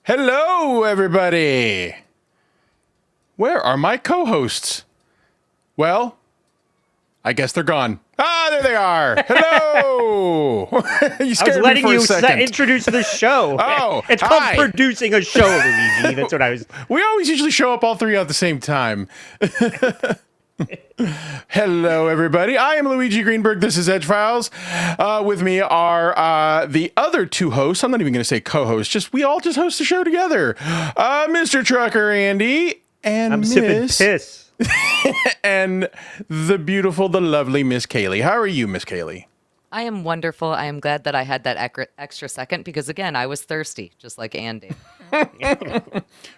Hello, everybody. Where are my co-hosts? Well, I guess they're gone. Ah, there they are. Hello. You scared me for a second. Introduce the show. It's called producing a show, Luigi. That's what I was. We always usually show up all three at the same time. Hello, everybody. I am Luigi Greenberg. This is Edge Files. With me are the other two hosts. I'm not even going to say co-hosts. We all just host the show together. Mr. Trucker Andy and I'm sipping piss. and the beautiful, the lovely Miss Kaylee. How are you, Miss Kaylee? I am wonderful. I am glad that I had that extra second because, again, I was thirsty, just like Andy.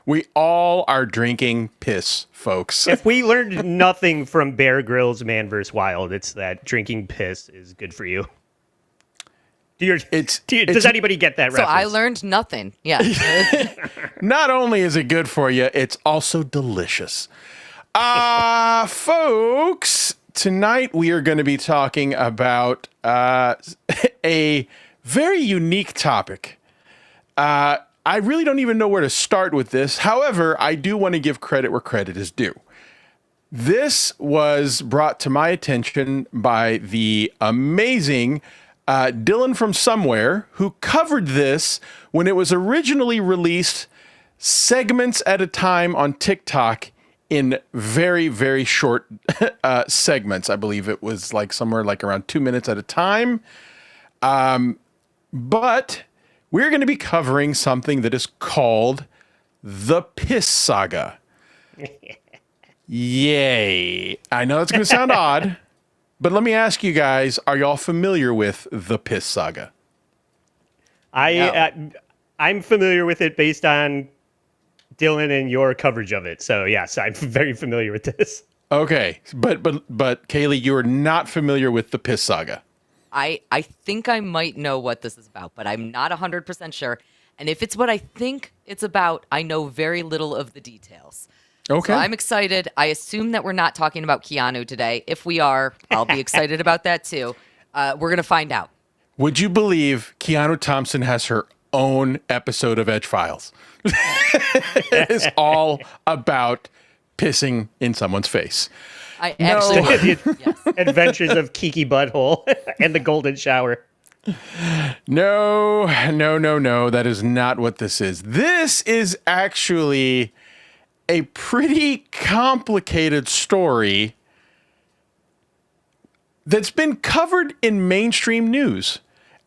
We all are drinking piss, folks. If we learned nothing from Bear Grylls' Man vs. Wild, it's that drinking piss is good for you. Does anybody get that reference? So I learned nothing. Yeah. Not only is it good for you, it's also delicious. Folks, tonight we are going to be talking about a very unique topic. I really don't even know where to start with this. However, I do want to give credit where credit is due. This was brought to my attention by the amazing Dylan from Somewhere, who covered this when it was originally released segments at a time on TikTok in very, very short segments. I believe it was like somewhere like around 2 minutes at a time. But we're going to be covering something that is called the Piss Saga. Yay. I know it's going to sound odd, but let me ask you guys, are y'all familiar with the Piss Saga? I'm familiar with it based on Dylan and your coverage of it. So yes, I'm very familiar with this. Okay. But Kaylee, you are not familiar with the Piss Saga. I think I might know what this is about, but I'm not 100% sure. And if it's what I think it's about, I know very little of the details. Okay. So I'm excited. I assume that we're not talking about Keanu today. If we are, I'll be excited about that too. We're going to find out. Would you believe Keanu Thompson has her own episode of Edge Files? It is all about pissing in someone's face. I actually yes. Adventures of Kiki Butthole and the Golden Shower. No. That is not what this is. This is actually a pretty complicated story that's been covered in mainstream news.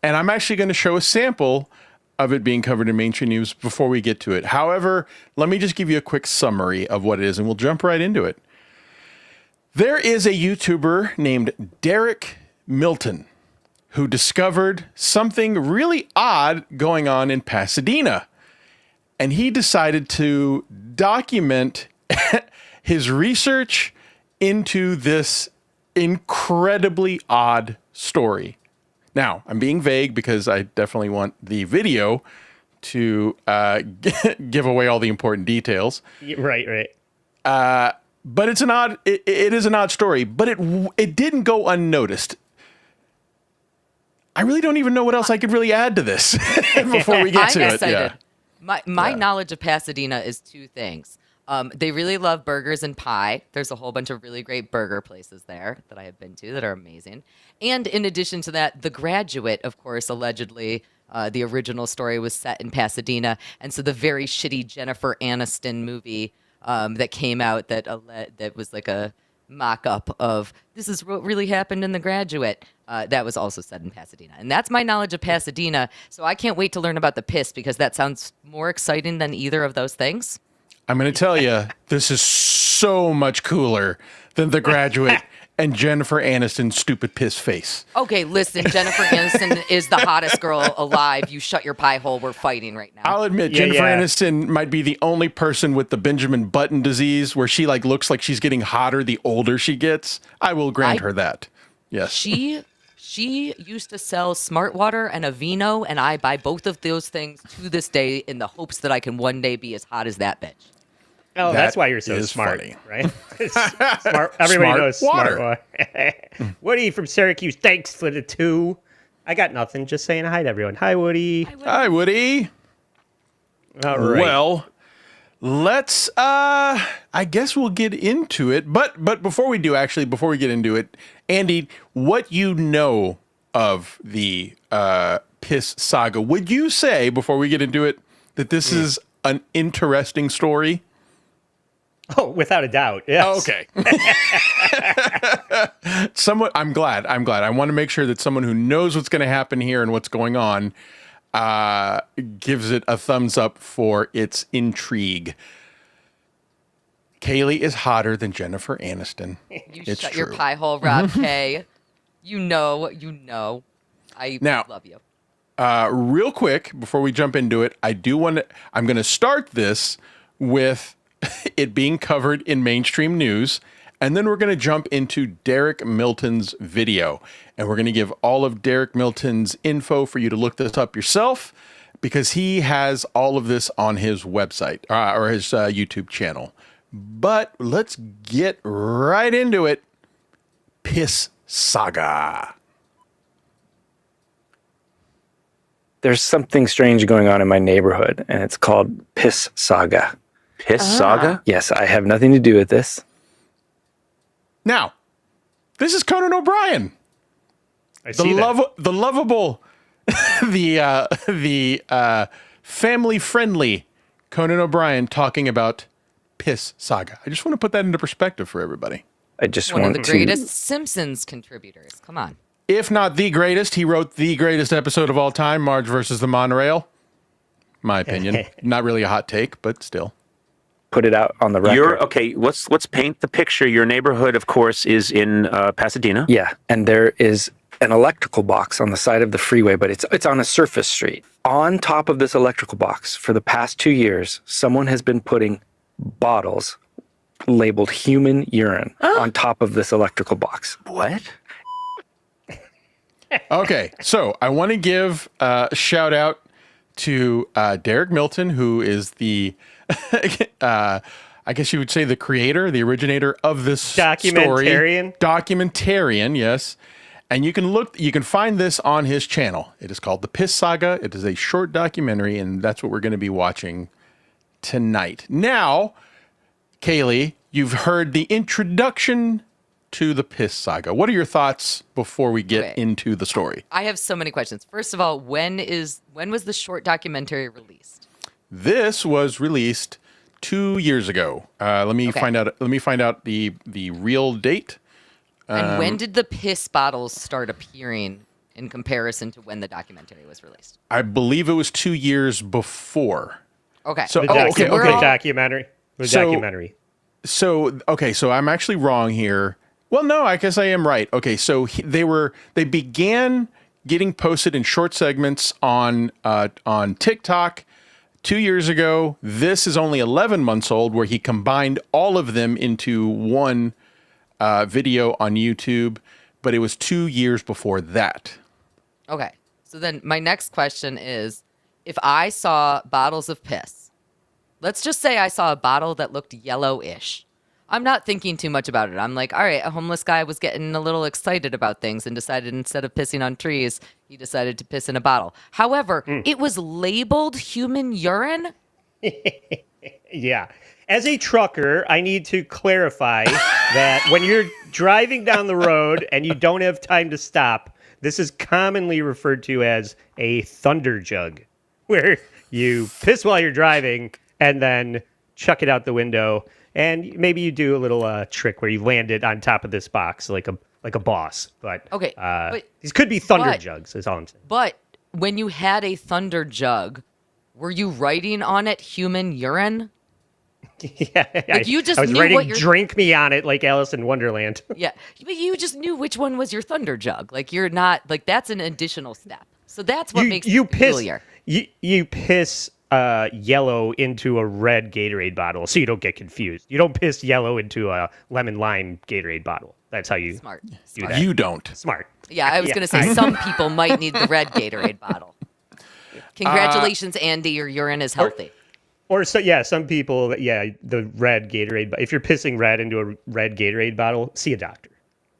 And I'm actually going to show a sample of it being covered in mainstream news before we get to it. However, let me just give you a quick summary of what it is, and we'll jump right into it. There is a YouTuber named Derek Milton who discovered something really odd going on in Pasadena. And he decided to document his research into this incredibly odd story. Now, I'm being vague because I definitely want the video to give away all the important details. Right. But it's it is an odd story, but it didn't go unnoticed. I really don't even know what else I could really add to this before we get to it. Yeah. My knowledge of Pasadena is two things. They really love burgers and pie. There's a whole bunch of really great burger places there that I have been to that are amazing. And in addition to that, The Graduate, of course, allegedly, the original story was set in Pasadena. And so the very shitty Jennifer Aniston movie that came out that was like a mock-up of this is what really happened in The Graduate. That was also set in Pasadena. And that's my knowledge of Pasadena. So I can't wait to learn about the piss because that sounds more exciting than either of those things. I'm going to tell you, this is so much cooler than The Graduate and Jennifer Aniston's stupid piss face. Okay, listen, Jennifer Aniston is the hottest girl alive. You shut your pie hole. We're fighting right now. I'll admit, Jennifer Aniston might be the only person with the Benjamin Button disease where she looks like she's getting hotter the older she gets. I will grant her that. Yes. She used to sell Smart Water and Aveeno, and I buy both of those things to this day in the hopes that I can one day be as hot as that bitch. Oh, that's why you're so smart, funny. Right? Smart. Everybody knows Smart Smart Water. Woody from Syracuse, thanks for the 2. I got nothing. Just saying hi to everyone. Hi, Woody. Hi, Woody. All right. Well, let's I guess we'll get into it. But before we get into it, Andy, what you know of the Piss Saga, would you say before we get into it that this is an interesting story? Oh, without a doubt. Yes. Oh, okay. I'm glad. I want to make sure that someone who knows what's going to happen here and what's going on gives it a thumbs up for its intrigue. Kaylee is hotter than Jennifer Aniston. You It's shut true. your pie hole, Rob K. You know. I love you. Real quick, before we jump into it, I'm going to start this with it being covered in mainstream news, and then we're going to jump into Derek Milton's video, and we're going to give all of Derek Milton's info for you to look this up yourself, because he has all of this on his website or his YouTube channel. But let's get right into it. Piss Saga. There's something strange going on in my neighborhood, and it's called Piss Saga. Piss Saga? Yes, I have nothing to do with this. Now, this is Conan O'Brien. I see that. The lovable, the family-friendly Conan O'Brien talking about Piss Saga. I just want to put that into perspective for everybody. I just One of want the to. greatest Simpsons contributors. Come on. If not the greatest, he wrote the greatest episode of all time, Marge versus the Monorail. My opinion. Not really a hot take, but still. Put it out on the record. Okay. Let's paint the picture. Your neighborhood, of course, is in Pasadena. Yeah, and there is an electrical box on the side of the freeway, but it's on a surface street. On top of this electrical box, for the past 2 years, someone has been putting bottles labeled human urine on top of this electrical box. What? Okay, so I want to give a shout out to Derek Milton, who is the, I guess you would say the creator, the originator of this Documentarian? story. Documentarian, yes. And you can find this on his channel. It is called The Piss Saga. It is a short documentary, and that's what we're going to be watching tonight. Now, Kaylee, you've heard the introduction to the Piss Saga. What are your thoughts before we get into the story? I have so many questions. First of all, when was the short documentary released? This was released 2 years ago. Let me find out. Let me find out the real date. And when did the piss bottles start appearing in comparison to when the documentary was released? I believe it was 2 years before. Okay. So- The, Oh, docu- okay, the okay. documentary. The So- documentary. So I'm actually wrong here. Well, no, I guess I am right. Okay, so they began getting posted in short segments on TikTok 2 years ago. This is only 11 months old, where he combined all of them into one video on YouTube, but it was 2 years before that. Okay. So then my next question is, if I saw bottles of piss, let's just say I saw a bottle that looked yellowish. I'm not thinking too much about it. I'm like, all right, a homeless guy was getting a little excited about things and decided instead of pissing on trees, he decided to piss in a bottle. However, it was labeled human urine. Yeah. As a trucker, I need to clarify that when you're driving down the road and you don't have time to stop, this is commonly referred to as a thunder jug, where you piss while you're driving and then chuck it out the window. And maybe you do a little trick where you land it on top of this box like a boss. But Okay, but- these could be thunder but- jugs, is all I'm saying. But when you had a thunder jug, were you writing on it human urine? Yeah, Like, you just I was knew writing what your- "Drink Me" on it like Alice in Wonderland. Yeah, but you just knew which one was your thunder jug. Like, you're not, like, that's an additional step. So that's what makes you it piss peculiar. you piss yellow into a red Gatorade bottle, so you don't get confused. You don't piss yellow into a lemon lime Gatorade bottle. That's how you Smart. do that. You don't. Smart. Yeah, I was Yeah, going to say some people might need the red Gatorade bottle. Congratulations, Andy. Your urine is healthy. Or so yeah, some people the red Gatorade. If you're pissing red into a red Gatorade bottle, see a doctor.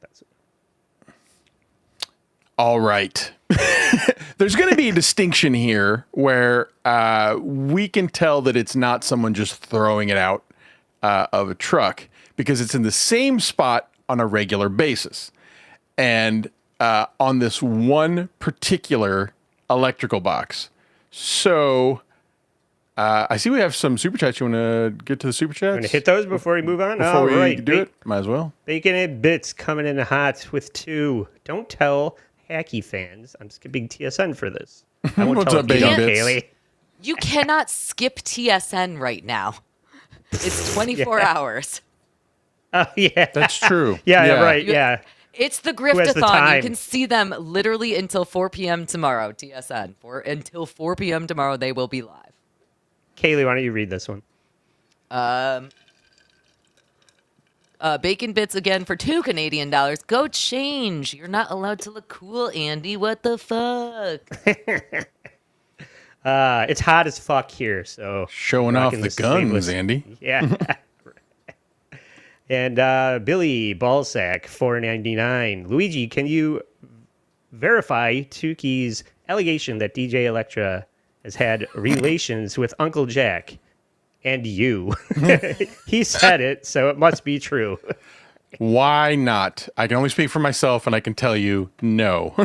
That's it. All right. There's going to be a distinction here where we can tell that it's not someone just throwing it out of a truck because it's in the same spot on a regular basis. And on this one particular electrical box. So I see we have some super chats. You want to get to the super chats? Going to hit those before we move on? Before we do it, might as well. Bacon and Bits coming in hot with 2. Don't tell Hacky fans I'm skipping TSN for this. I won't What's tell up, Bacon and Bits? Kaylee. You cannot skip TSN right now. It's 24 hours. Oh, yeah. That's true. Yeah, right, yeah. It's the has the Griftathon. time? You can see them literally until 4 p.m. tomorrow, TSN. Until 4 p.m. tomorrow, they will be live. Kaylee, why don't you read this one? Bacon Bits again for $2 Canadian. Go change. You're not allowed to look cool, Andy. What the fuck? It's hot as fuck here, so Showing off rocking the this guns, sleeveless- Andy. Yeah. And Billy Ballsack, $4.99. Luigi, can you verify Tuki's allegation that DJ Electra has had relations with Uncle Jack and you? He said it, so it must be true. Why not? I can only speak for myself, and I can tell you, no.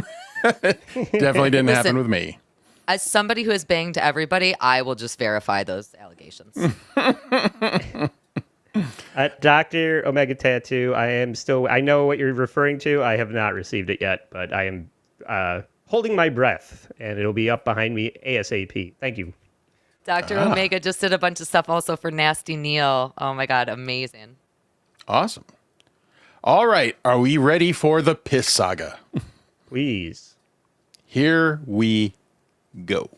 Definitely didn't happen Listen. with me. As somebody who has banged everybody, I will just verify those allegations. Dr. Omega Tattoo, I know what you're referring to. I have not received it yet, but I am holding my breath, and it'll be up behind me ASAP. Thank you. Dr. Omega just did a bunch of stuff also for Nasty Neil. Oh my God, amazing. Awesome. All right. Are we ready for the piss saga? Please. Here we go.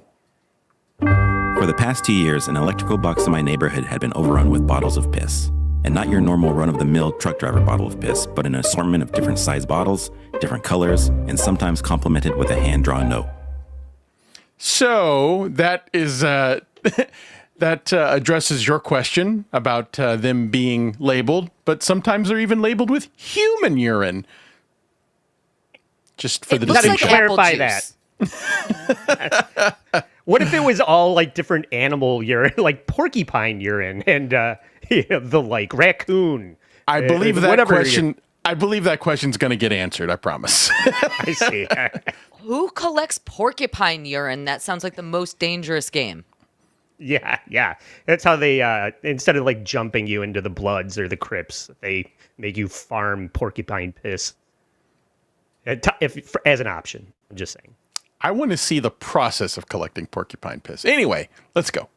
For the past 2 years, an electrical box in my neighborhood had been overrun with bottles of piss. And not your normal run-of-the-mill truck driver bottle of piss, but an assortment of different size bottles, different colors, and sometimes complemented with a hand-drawn note. So that is that addresses your question about them being labeled, but sometimes they're even labeled with human urine. Just for It the looks like distinction. apple Clarify juice. What if it was all like different animal urine, like porcupine urine and the like raccoon? I believe that whatever question. I believe that question's going to get answered. I promise. I see. Who collects porcupine urine? That sounds like the most dangerous game. Yeah. That's how they, instead of like jumping you into the Bloods or the Crips, they make you farm porcupine piss. As an option, I'm just saying. I want to see the process of collecting porcupine piss. Anyway, let's go.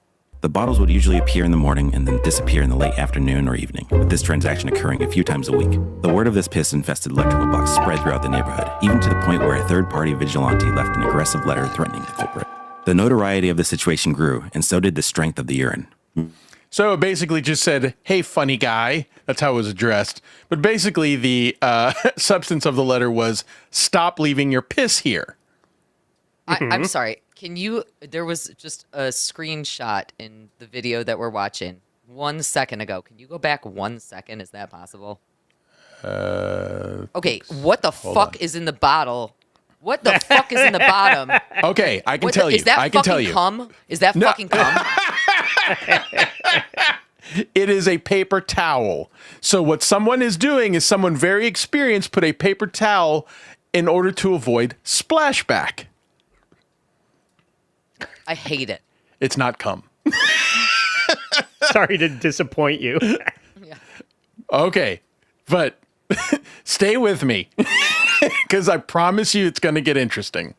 The bottles would usually appear in the morning and then disappear in the late afternoon or evening, with this transaction occurring a few times a week. The word of this piss-infested electrical box spread throughout the neighborhood, even to the point where a third-party vigilante left an aggressive letter threatening the culprit. The notoriety of the situation grew, and so did the strength of the urine. So it basically just said, "Hey, funny guy." That's how it was addressed. But basically, the substance of the letter was, "Stop leaving your piss here." I'm sorry. There was just a screenshot in the video that we're watching 1 second ago. Can you go back 1 second? Is that possible? Okay, what the fuck is in the bottle? What the fuck is in the bottom? Okay, I can tell you. Is that I can tell fucking you. cum? Is that fucking cum? It is a paper towel. So what someone is doing is someone very experienced put a paper towel in order to avoid splashback. I hate it. It's not cum. Sorry to disappoint you. Okay, but stay with me because I promise you it's going to get interesting.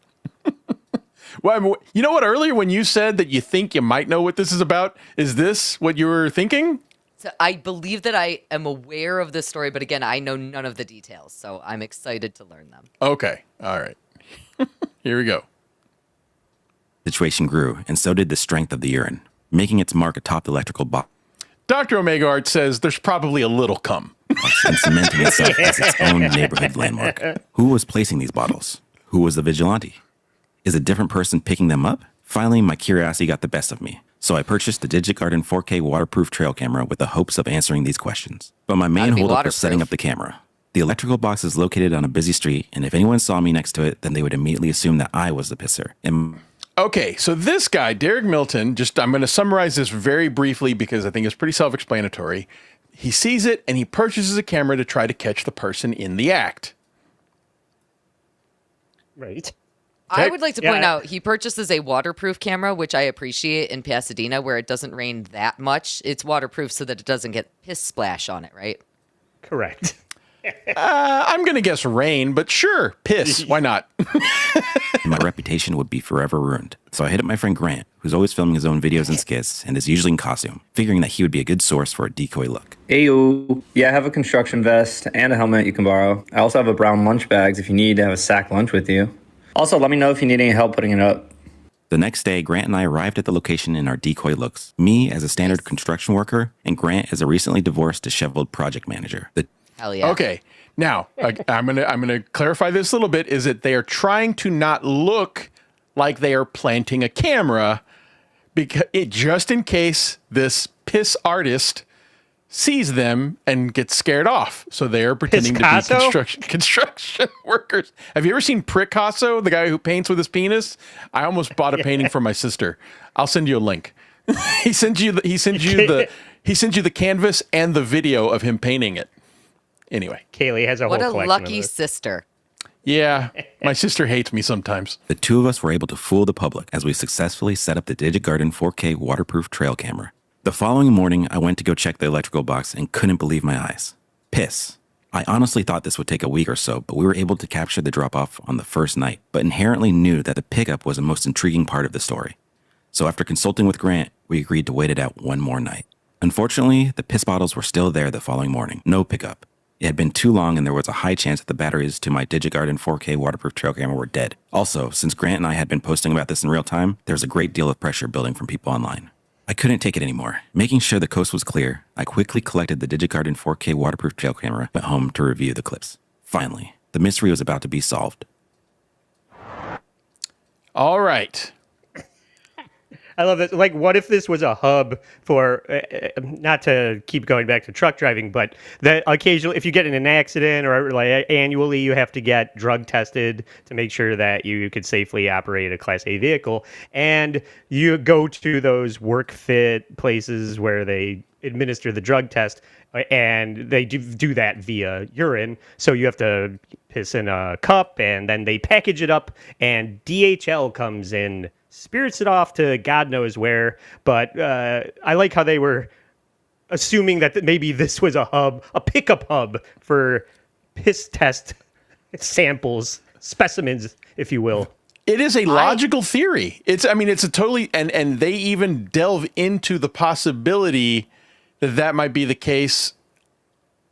Well, you know what? Earlier when you said that you think you might know what this is about, is this what you were thinking? So I believe that I am aware of this story, but again, I know none of the details, so I'm excited to learn them. Okay, all right. Here we go. Situation grew, and so did the strength of the urine, making its mark atop the electrical box Dr. Omega Art says there's probably a little cum. and cementing itself as its own neighborhood landmark. Who was placing these bottles? Who was the vigilante? Is a different person picking them up? Finally, my curiosity got the best of me, so I purchased the DigiGarden 4K waterproof trail camera with the hopes of answering these questions. But my main Gotta be holdup was setting waterproof. up the camera. The electrical box is located on a busy street, and if anyone saw me next to it, then they would immediately assume that I was the pisser. And Okay, so this guy, Derek Milton, I'm going to summarize this very briefly because I think it's pretty self-explanatory. He sees it and he purchases a camera to try to catch the person in the act. Right. I would like to point Yeah. out he purchases a waterproof camera, which I appreciate in Pasadena where it doesn't rain that much. It's waterproof so that it doesn't get piss splash on it, right? Correct. I'm going to guess rain, but sure, piss. Why not? my reputation would be forever ruined. So I hit up my friend Grant, who's always filming his own videos and skits, and is usually in costume, figuring that he would be a good source for a decoy look. Ayo. Yeah, I have a construction vest and a helmet you can borrow. I also have a brown lunch bags if you need to have a sack lunch with you. Also, let me know if you need any help putting it up. The next day, Grant and I arrived at the location in our decoy looks. Me as a standard construction worker, and Grant as a recently divorced, disheveled project manager. The Hell yeah. Okay. Now, I'm gonna clarify this a little bit, is that they are trying to not look like they are planting a camera because just in case this piss artist sees them and gets scared off. So they are pretending Piscasso? to be construction workers. Have you ever seen Picasso, the guy who paints with his penis? I almost bought a painting for my sister. I'll send you a link. He sends you the canvas and the video of him painting it. Anyway. Kaylee has a What whole a collection lucky of this. sister. Yeah, my sister hates me sometimes. The two of us were able to fool the public as we successfully set up the DigiGarden 4K waterproof trail camera. The following morning, I went to go check the electrical box and couldn't believe my eyes. Piss. I honestly thought this would take a week or so, but we were able to capture the drop-off on the first night, but inherently knew that the pickup was the most intriguing part of the story. So after consulting with Grant, we agreed to wait it out one more night. Unfortunately, the piss bottles were still there the following morning. No pickup. It had been too long and there was a high chance that the batteries to my DigiGarden 4K waterproof trail camera were dead. Also, since Grant and I had been posting about this in real time, there was a great deal of pressure building from people online. I couldn't take it anymore. Making sure the coast was clear, I quickly collected the DigiGarden 4K waterproof trail camera, went home to review the clips. Finally, the mystery was about to be solved. All right. I love it. Like, what if this was a hub for, not to keep going back to truck driving, but that occasionally, if you get in an accident or like annually, you have to get drug tested to make sure that you could safely operate a Class A vehicle. And you go to those work fit places where they administer the drug test, and they do that via urine. So you have to piss in a cup, and then they package it up, and DHL comes in, spirits it off to God knows where. But I like how they were assuming that maybe this was a hub, a pickup hub for piss test samples, specimens, if you will. It is a logical theory. It's a totally, and they even delve into the possibility that might be the case.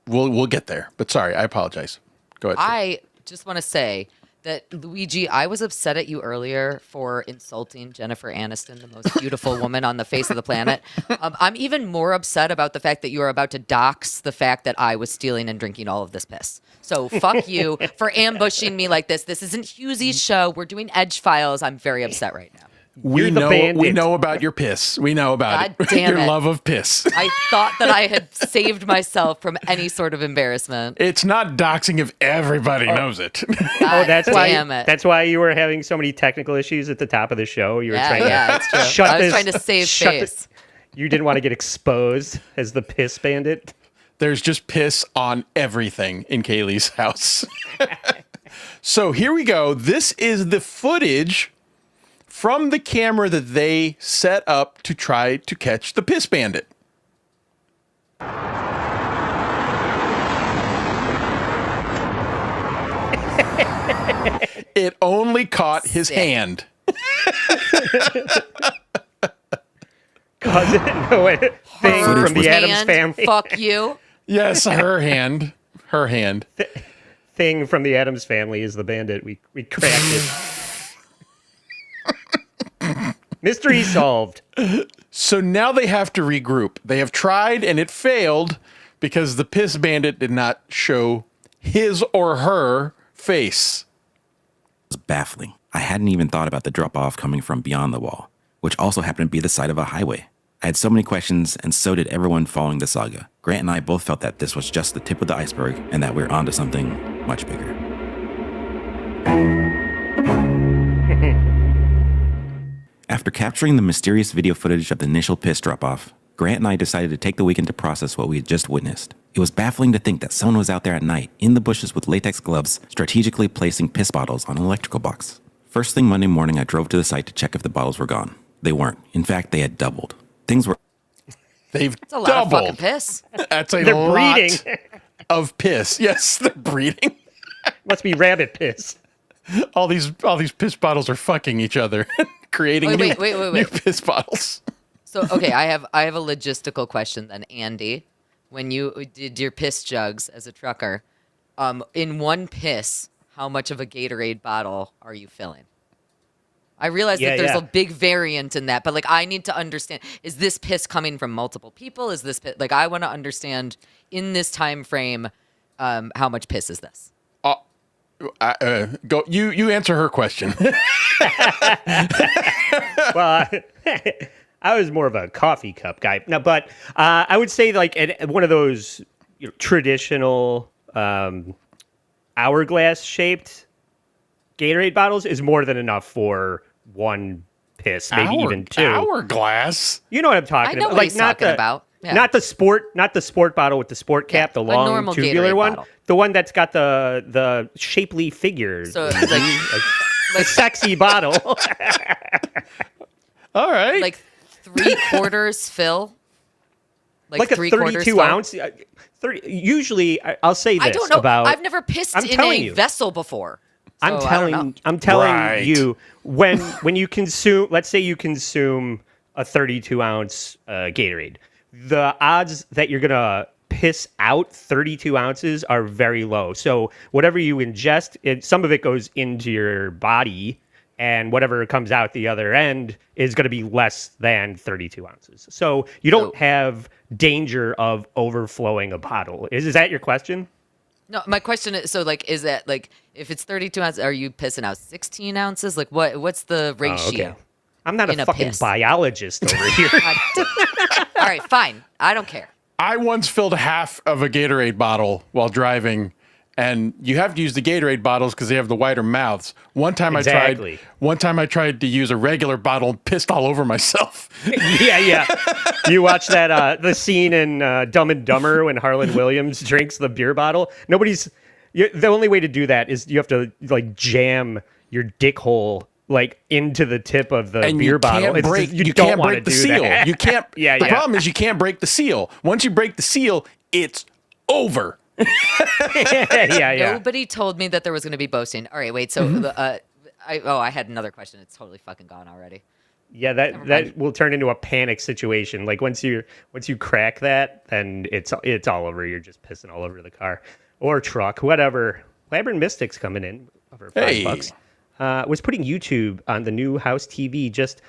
We'll get there, but sorry, I apologize. Go ahead. I just want to say that, Luigi, I was upset at you earlier for insulting Jennifer Aniston, the most beautiful woman on the face of the planet. I'm even more upset about the fact that you are about to dox the fact that I was stealing and drinking all of this piss. So fuck you for ambushing me like this. This isn't Hughesy's show. We're doing Edge Files. I'm very upset right now. We know about your piss. We know about God damn your it. love of piss. I thought that I had saved myself from any sort of embarrassment. It's not doxing if everybody knows it. God That's damn why. it. That's why you were having so many technical issues at the top of the show. You were trying to it's true. shut I was this. trying to save shut face. You didn't want to get exposed as the piss bandit. There's just piss on everything in Kaylee's house. So here we go. This is the footage from the camera that they set up to try to catch the piss bandit. It only caught his Sick. hand. Cause no, thing Her from the Addams hand, family. Fuck you. Yes, her hand. Her hand. Thing from the Addams family is the bandit. We crafted. Mystery solved. So now they have to regroup. They have tried and it failed because the piss bandit did not show his or her face. It was baffling. I hadn't even thought about the drop-off coming from beyond the wall, which also happened to be the side of a highway. I had so many questions, and so did everyone following the saga. Grant and I both felt that this was just the tip of the iceberg and that we're onto something much bigger. After capturing the mysterious video footage of the initial piss drop-off, Grant and I decided to take the weekend to process what we had just witnessed. It was baffling to think that someone was out there at night, in the bushes with latex gloves, strategically placing piss bottles on an electrical box. First thing Monday morning, I drove to the site to check if the bottles were gone. They weren't. In fact, they had doubled. Things were... They've It's a lot doubled. of fucking piss. That's a They're lot breeding. of piss. Yes, they're breeding. Must be rabbit piss. All these piss bottles are fucking each other, creating Wait. new piss bottles. So, okay, I have a logistical question then, Andy. When you did your piss jugs as a trucker, in one piss, how much of a Gatorade bottle are you filling? I realize that there's a big variant in that, but like I need to understand: is this piss coming from multiple people? Is this piss, like I want to understand in this time frame how much piss is this? Go. You answer her question. Well, I was more of a coffee cup guy. No, but I would say like one of those traditional hourglass shaped Gatorade bottles is more than enough for one piss, maybe even two. Hourglass. You know what I'm talking I know about? what he's talking about. Yeah. Not the sport bottle with the sport cap, the a long normal tubular Gatorade one, bottle. the one that's got the shapely figures. So it's like a sexy bottle. All right. like 3/4 fill. Like a 32 ounce. 30. Usually, I'll say this I don't know. about. I've never pissed I'm in telling a you. vessel before. I'm so I don't know. telling Right. you when you consume, let's say you consume a 32 ounce Gatorade, the odds that you're gonna piss out 32 ounces are very low. So whatever you ingest, some of it goes into your body, and whatever comes out the other end is going to be less than 32 ounces. So you don't have danger of overflowing a bottle. Is that your question? No, my question is, so like, is that like, if it's 32 ounces, are you pissing out 16 ounces? Like what's the ratio? Okay. I'm not In a a fucking piss. biologist over here. All right, fine. I don't care. I once filled half of a Gatorade bottle while driving, and you have to use the Gatorade bottles because they have the wider mouths. One time I tried to use a regular bottle and pissed all over myself. Yeah. You watch that the scene in Dumb and Dumber when Harlan Williams drinks the beer bottle. The only way to do that is you have to like jam your dick hole like into the tip of the beer bottle. You can't break the seal. That. You can't. Yeah. The problem is you can't break the seal. Once you break the seal, it's over. Yeah. Nobody told me that there was going to be boasting. All right, wait. So, I had another question. It's totally fucking gone already. Yeah, that will turn into a panic situation. Like once you crack that, then it's all over. You're just pissing all over the car or truck, whatever. Labyrinth Mystic's coming in for $5. Was putting YouTube on the new house TV just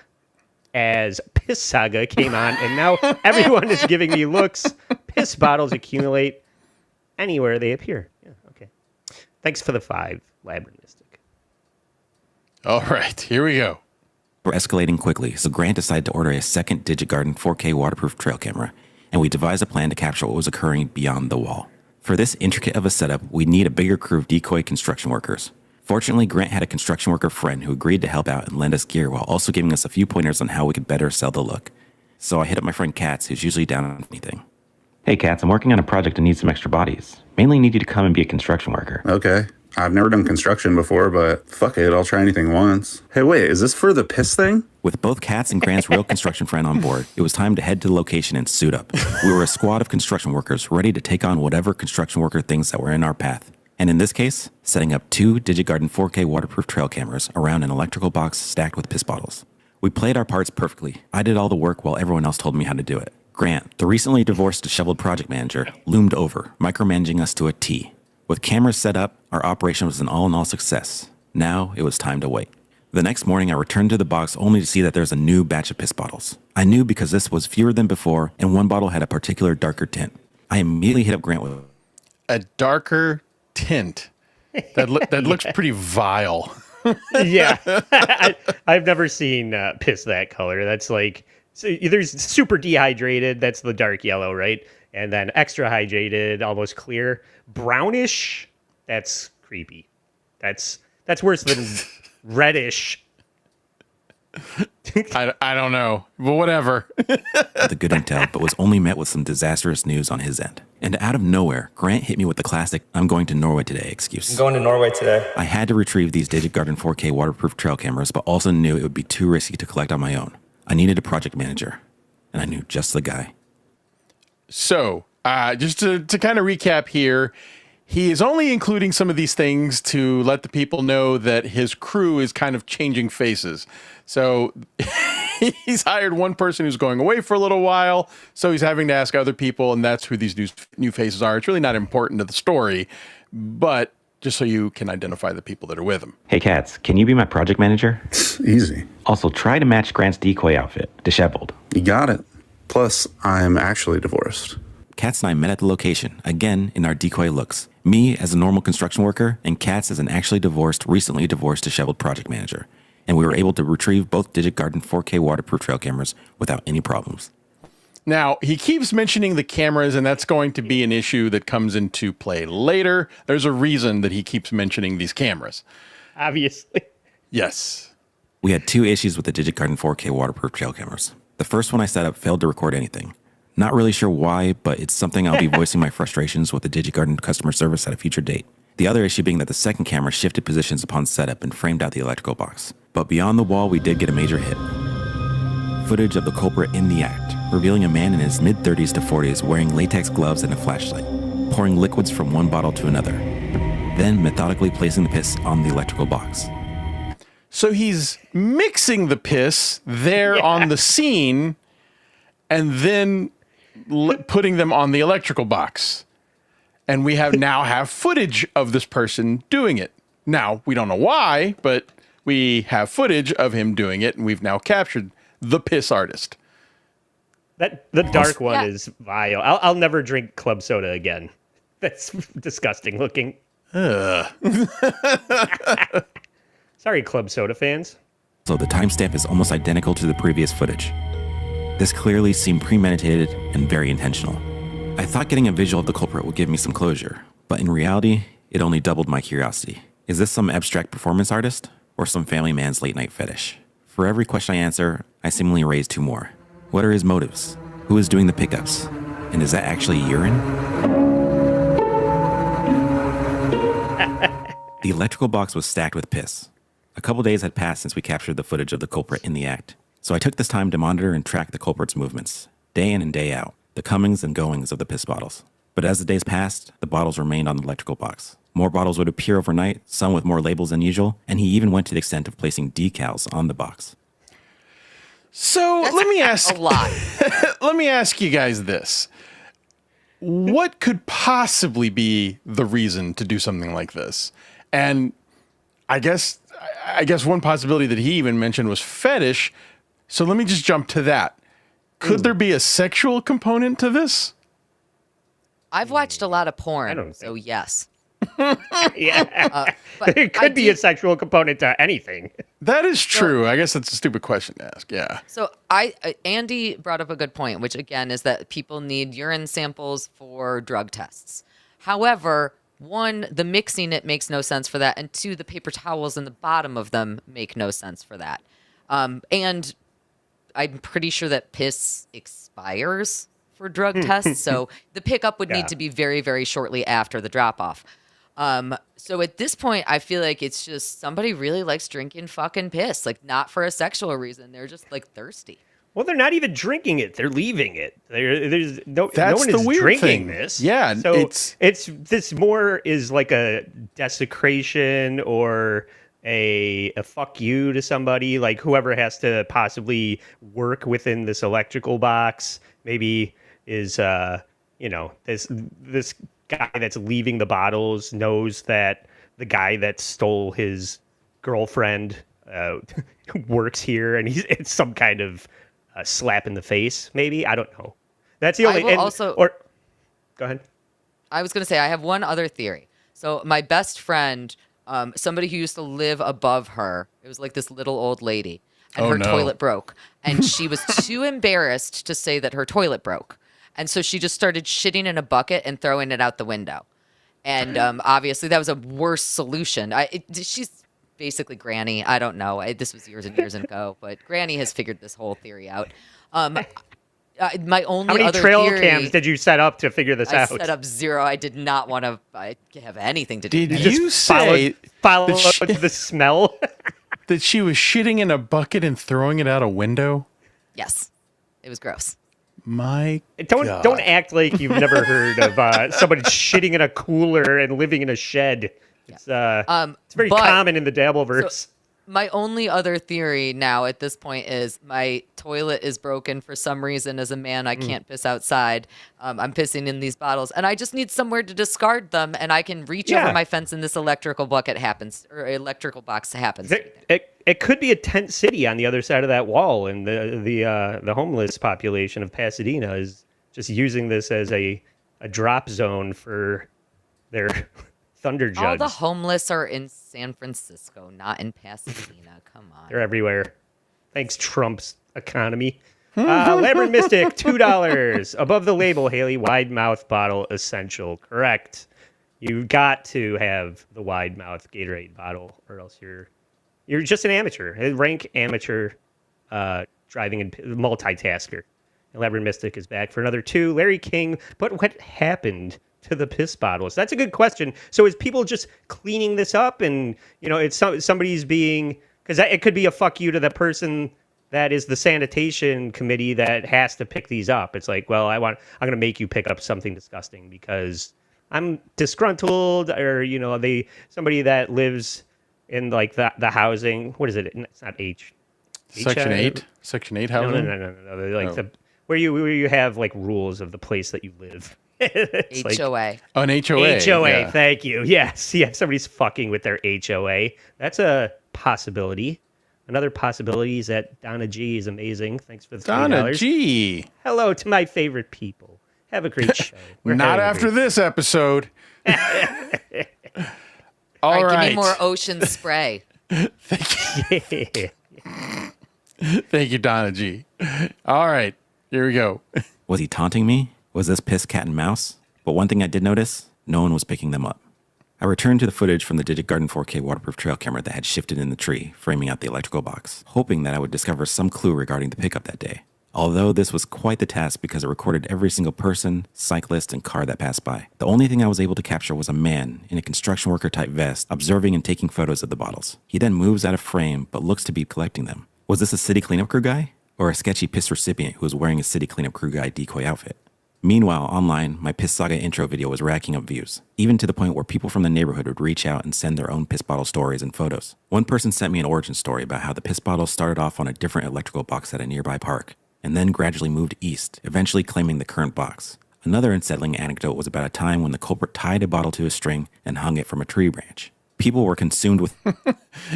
as Piss Saga came on, and now everyone is giving me looks. Piss bottles accumulate anywhere they appear. Yeah, okay. Thanks for the 5, Labyrinth Mystic. All right, here we go. We're escalating quickly, so Grant decided to order a second DigiGarden 4K waterproof trail camera, and we devised a plan to capture what was occurring beyond the wall. For this intricate of a setup, we'd need a bigger crew of decoy construction workers. Fortunately, Grant had a construction worker friend who agreed to help out and lend us gear while also giving us a few pointers on how we could better sell the look. So I hit up my friend Katz, who's usually down on anything. Hey Katz, I'm working on a project that needs some extra bodies. Mainly need you to come and be a construction worker. Okay. I've never done construction before, but fuck it, I'll try anything once. Hey, wait, is this for the piss thing? With both Katz and Grant's real construction friend on board, it was time to head to the location and suit up. We were a squad of construction workers ready to take on whatever construction worker things that were in our path. And in this case, setting up 2 DigiGarden 4K waterproof trail cameras around an electrical box stacked with piss bottles. We played our parts perfectly. I did all the work while everyone else told me how to do it. Grant, the recently divorced disheveled project manager, loomed over, micromanaging us to a T. With cameras set up, our operation was an all-in-all success. Now, it was time to wait. The next morning, I returned to the box only to see that there's a new batch of piss bottles. I knew because this was fewer than before, and one bottle had a particular darker tint. I immediately hit up Grant with A darker tint. That looks pretty vile. Yeah. I've never seen piss that color. That's like So there's super dehydrated, that's the dark yellow, right? And then extra hydrated, almost clear. Brownish, that's creepy. That's worse than reddish. I don't know, but whatever. The good intel, but was only met with some disastrous news on his end. And out of nowhere, Grant hit me with the classic "I'm going to Norway today" excuse. I'm going to Norway today. I had to retrieve these DigitGarden 4K waterproof trail cameras, but also knew it would be too risky to collect on my own. I needed a project manager, and I knew just the guy. So, just to kind of recap here, he is only including some of these things to let the people know that his crew is kind of changing faces. So he's hired one person who's going away for a little while, so he's having to ask other people, and that's who these new faces are. It's really not important to the story, but just so you can identify the people that are with him. Hey, Katz, can you be my project manager? Easy. Also, try to match Grant's decoy outfit, disheveled. You got it. Plus, I'm actually divorced. Katz and I met at the location, again in our decoy looks. Me as a normal construction worker, and Katz as an actually recently divorced, disheveled project manager. And we were able to retrieve both DigitGarden 4K waterproof trail cameras without any problems. Now, he keeps mentioning the cameras, and that's going to be an issue that comes into play later. There's a reason that he keeps mentioning these cameras. Obviously. Yes. We had two issues with the DigitGarden 4K waterproof trail cameras. The first one I set up failed to record anything. Not really sure why, but it's something I'll be voicing my frustrations with the DigitGarden customer service at a future date. The other issue being that the second camera shifted positions upon setup and framed out the electrical box. But beyond the wall, we did get a major hit. Footage of the culprit in the act, revealing a man in his mid-30s to 40s wearing latex gloves and a flashlight, pouring liquids from one bottle to another, then methodically placing the piss on the electrical box. So he's mixing the piss there on the scene and then putting them on the electrical box. And we now have footage of this person doing it. Now, we don't know why, but we have footage of him doing it, and we've now captured the piss artist. The dark one is vile. I'll never drink club soda again. That's disgusting looking. Sorry, club soda fans. So the timestamp is almost identical to the previous footage. This clearly seemed premeditated and very intentional. I thought getting a visual of the culprit would give me some closure, but in reality, it only doubled my curiosity. Is this some abstract performance artist, or some family man's late night fetish? For every question I answer, I seemingly raise two more. What are his motives? Who is doing the pickups? And is that actually urine? The electrical box was stacked with piss. A couple days had passed since we captured the footage of the culprit in the act, so I took this time to monitor and track the culprit's movements, day in and day out, the comings and goings of the piss bottles. But as the days passed, the bottles remained on the electrical box. More bottles would appear overnight, some with more labels than usual, and he even went to the extent of placing decals on the box. So let me ask A lot. let me ask you guys this. What could possibly be the reason to do something like this? And I guess one possibility that he even mentioned was fetish. So let me just jump to that. Could there be a sexual component to this? I've watched a lot of porn, I don't so yes. Yeah. But There could be a sexual component to anything. That is true. I guess that's a stupid question to ask. Yeah. So Andy brought up a good point, which again is that people need urine samples for drug tests. However, one, the mixing it makes no sense for that, and two, the paper towels in the bottom of them make no sense for that. And I'm pretty sure that piss expires for drug tests, so the pickup would need to be very, very shortly after the drop-off. So at this point, I feel like it's just somebody really likes drinking fucking piss, like not for a sexual reason. They're just like thirsty. Well, they're not even drinking it; they're leaving it. There's no That's one the is weird drinking thing. this. Yeah, so it's this more is like a desecration or a fuck you to somebody, like whoever has to possibly work within this electrical box. Maybe is this guy that's leaving the bottles knows that the guy that stole his girlfriend works here, and it's some kind of slap in the face. Maybe, I don't know. That's the only. Go ahead. I was going to say I have one other theory. So my best friend, somebody who used to live above her, it was like this little old lady. and Oh, her no. toilet broke. And she was too embarrassed to say that her toilet broke. And so she just started shitting in a bucket and throwing it out the window. And obviously that was a worse solution. She's basically Granny. I don't know. This was years and years ago, but Granny has figured this whole theory out. My only How many other trail theory, cams did you set up to figure this I out? set up 0. I did not want to have anything to do Did with it. you say Follow that the smell. that she was shitting in a bucket and throwing it out a window? Yes. It was gross. My Don't God. act like you've never heard of somebody shitting in a cooler and living in a shed. It's very but- common in the Dabbleverse. My only other theory now at this point is my toilet is broken for some reason. As a man, I can't piss outside. I'm pissing in these bottles, and I just need somewhere to discard them. And I can reach over my fence, and this electrical box happens. It could be a tent city on the other side of that wall, and the homeless population of Pasadena is just using this as a drop zone for their thunder jugs. All the homeless are in San Francisco, not in Pasadena. Come on. They're everywhere. Thanks, Trump's economy. Labyrinth Mystic, $2. Above the label, Haley, wide mouth bottle essential. Correct. You've got to have the wide mouth Gatorade bottle, or else you're just an amateur. Rank amateur driving and multitasker. Labyrinth Mystic is back for another 2. Larry King, but what happened to the piss bottles? That's a good question. So is people just cleaning this up, and it's somebody's being, because it could be a fuck you to the person that is the sanitation committee that has to pick these up. It's like, well, I'm going to make you pick up something disgusting because I'm disgruntled, or somebody that lives in like the housing. What is it? It's not Section 8? Section 8 housing? No. Like where you have like rules of the place that you live. It's like- HOA. Oh, an HOA. HOA, yeah. thank you. Yes, yeah, somebody's fucking with their HOA. That's a possibility. Another possibility is that Donna G is amazing. Thanks for the $20. Donna G. Hello to my favorite people. Have a great show. We're Not having a after great- this episode. All Give right. me more ocean spray. Thank you, Donna G. All right. Here we go. Was he taunting me? Was this piss cat and mouse? But one thing I did notice, no one was picking them up. I returned to the footage from the Digit Garden 4K waterproof trail camera that had shifted in the tree, framing out the electrical box, hoping that I would discover some clue regarding the pickup that day. Although this was quite the task because it recorded every single person, cyclist, and car that passed by. The only thing I was able to capture was a man in a construction worker type vest observing and taking photos of the bottles. He then moves out of frame but looks to be collecting them. Was this a city cleanup crew guy? Or a sketchy piss recipient who was wearing a city cleanup crew guy decoy outfit? Meanwhile, online, my Piss Saga intro video was racking up views, even to the point where people from the neighborhood would reach out and send their own piss bottle stories and photos. One person sent me an origin story about how the piss bottle started off on a different electrical box at a nearby park, and then gradually moved east, eventually claiming the current box. Another unsettling anecdote was about a time when the culprit tied a bottle to a string and hung it from a tree branch. People were consumed with...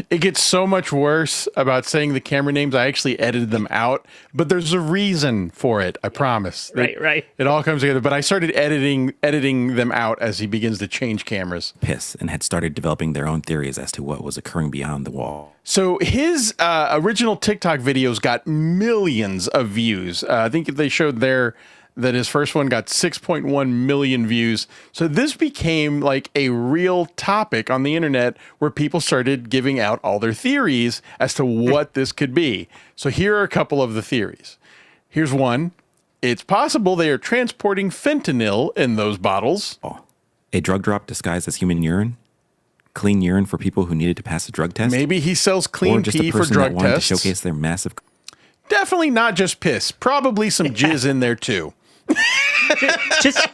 It gets so much worse about saying the camera names. I actually edited them out, but there's a reason for it. I promise. Right. It all comes together. But I started editing them out as he begins to change cameras. piss and had started developing their own theories as to what was occurring beyond the wall. So his original TikTok videos got millions of views. I think they showed there that his first one got 6.1 million views. So this became like a real topic on the internet where people started giving out all their theories as to what this could be. So here are a couple of the theories. Here's one. It's possible they are transporting fentanyl in those bottles. A drug drop disguised as human urine? Clean urine for people who needed to pass a drug test? Maybe he sells or clean just pee a for person drug that wanted tests. to showcase their massive... Definitely not just piss. Probably some jizz in there too. Just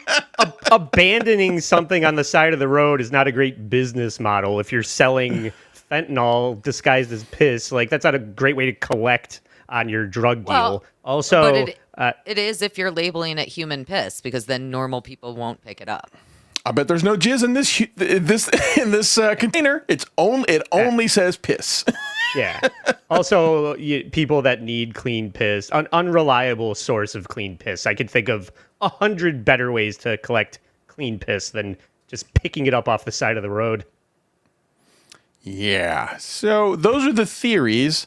abandoning something on the side of the road is not a great business model. If you're selling fentanyl disguised as piss, like that's not a great way to collect on your drug deal. Well, Also, but it is if you're labeling it human piss, because then normal people won't pick it up. I bet there's no jizz in this container. It only says piss. yeah. Also, people that need clean piss, an unreliable source of clean piss. I could think of 100 better ways to collect clean piss than just picking it up off the side of the road. Yeah. So those are the theories.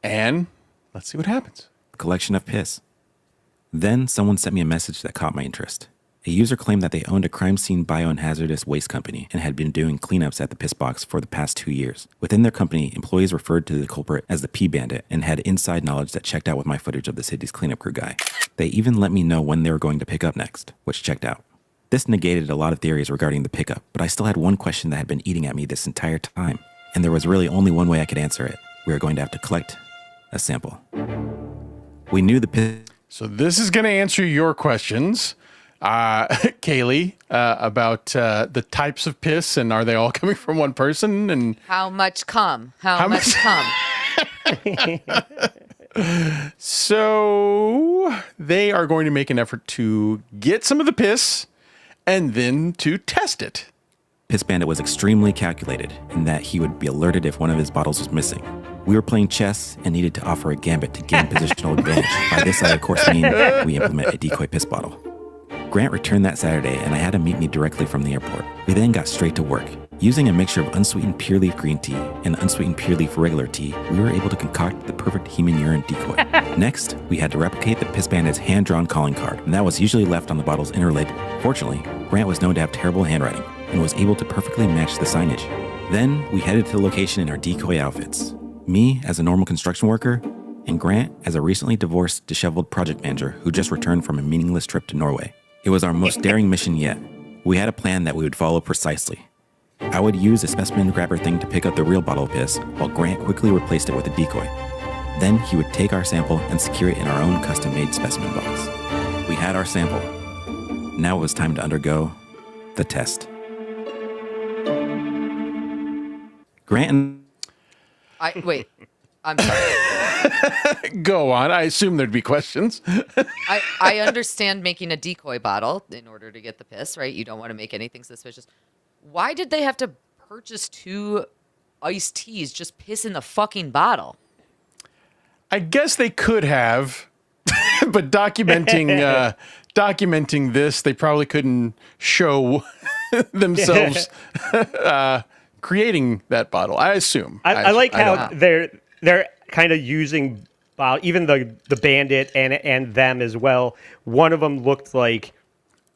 And let's see what happens. Collection of piss. Then someone sent me a message that caught my interest. A user claimed that they owned a crime scene bio and hazardous waste company and had been doing cleanups at the piss box for the past 2 years. Within their company, employees referred to the culprit as the Pee Bandit and had inside knowledge that checked out with my footage of the city's cleanup crew guy. They even let me know when they were going to pick up next, which checked out. This negated a lot of theories regarding the pickup, but I still had one question that had been eating at me this entire time, and there was really only one way I could answer it. We were going to have to collect a sample. We knew the piss. So this is going to answer your questions, Kaylee, about the types of piss and are they all coming from one person? And How much cum? How much cum? so they are going to make an effort to get some of the piss and then to test it. Piss Bandit was extremely calculated in that he would be alerted if one of his bottles was missing. We were playing chess and needed to offer a gambit to gain positional advantage. By this, I of course mean we implement a decoy piss bottle. Grant returned that Saturday and I had him meet me directly from the airport. We then got straight to work. Using a mixture of unsweetened pure leaf green tea and unsweetened pure leaf regular tea, we were able to concoct the perfect human urine decoy. Next, we had to replicate the Piss Bandit's hand-drawn calling card, and that was usually left on the bottle's inner label. Fortunately, Grant was known to have terrible handwriting and was able to perfectly match the signage. Then, we headed to the location in our decoy outfits. Me as a normal construction worker, and Grant as a recently divorced, disheveled project manager who just returned from a meaningless trip to Norway. It was our most daring mission yet. We had a plan that we would follow precisely. I would use a specimen grabber thing to pick up the real bottle of piss, while Grant quickly replaced it with a decoy. Then he would take our sample and secure it in our own custom-made specimen box. We had our sample. Now it was time to undergo the test. Grant and Wait. I'm sorry. Go on. I assume there'd be questions. I understand making a decoy bottle in order to get the piss, right? You don't want to make anything suspicious. Why did they have to purchase 2 iced teas, just piss in the fucking bottle? I guess they could have, but documenting this, they probably couldn't show themselves creating that bottle. I assume. I like how they're kind of using even the bandit and them as well. One of them looked like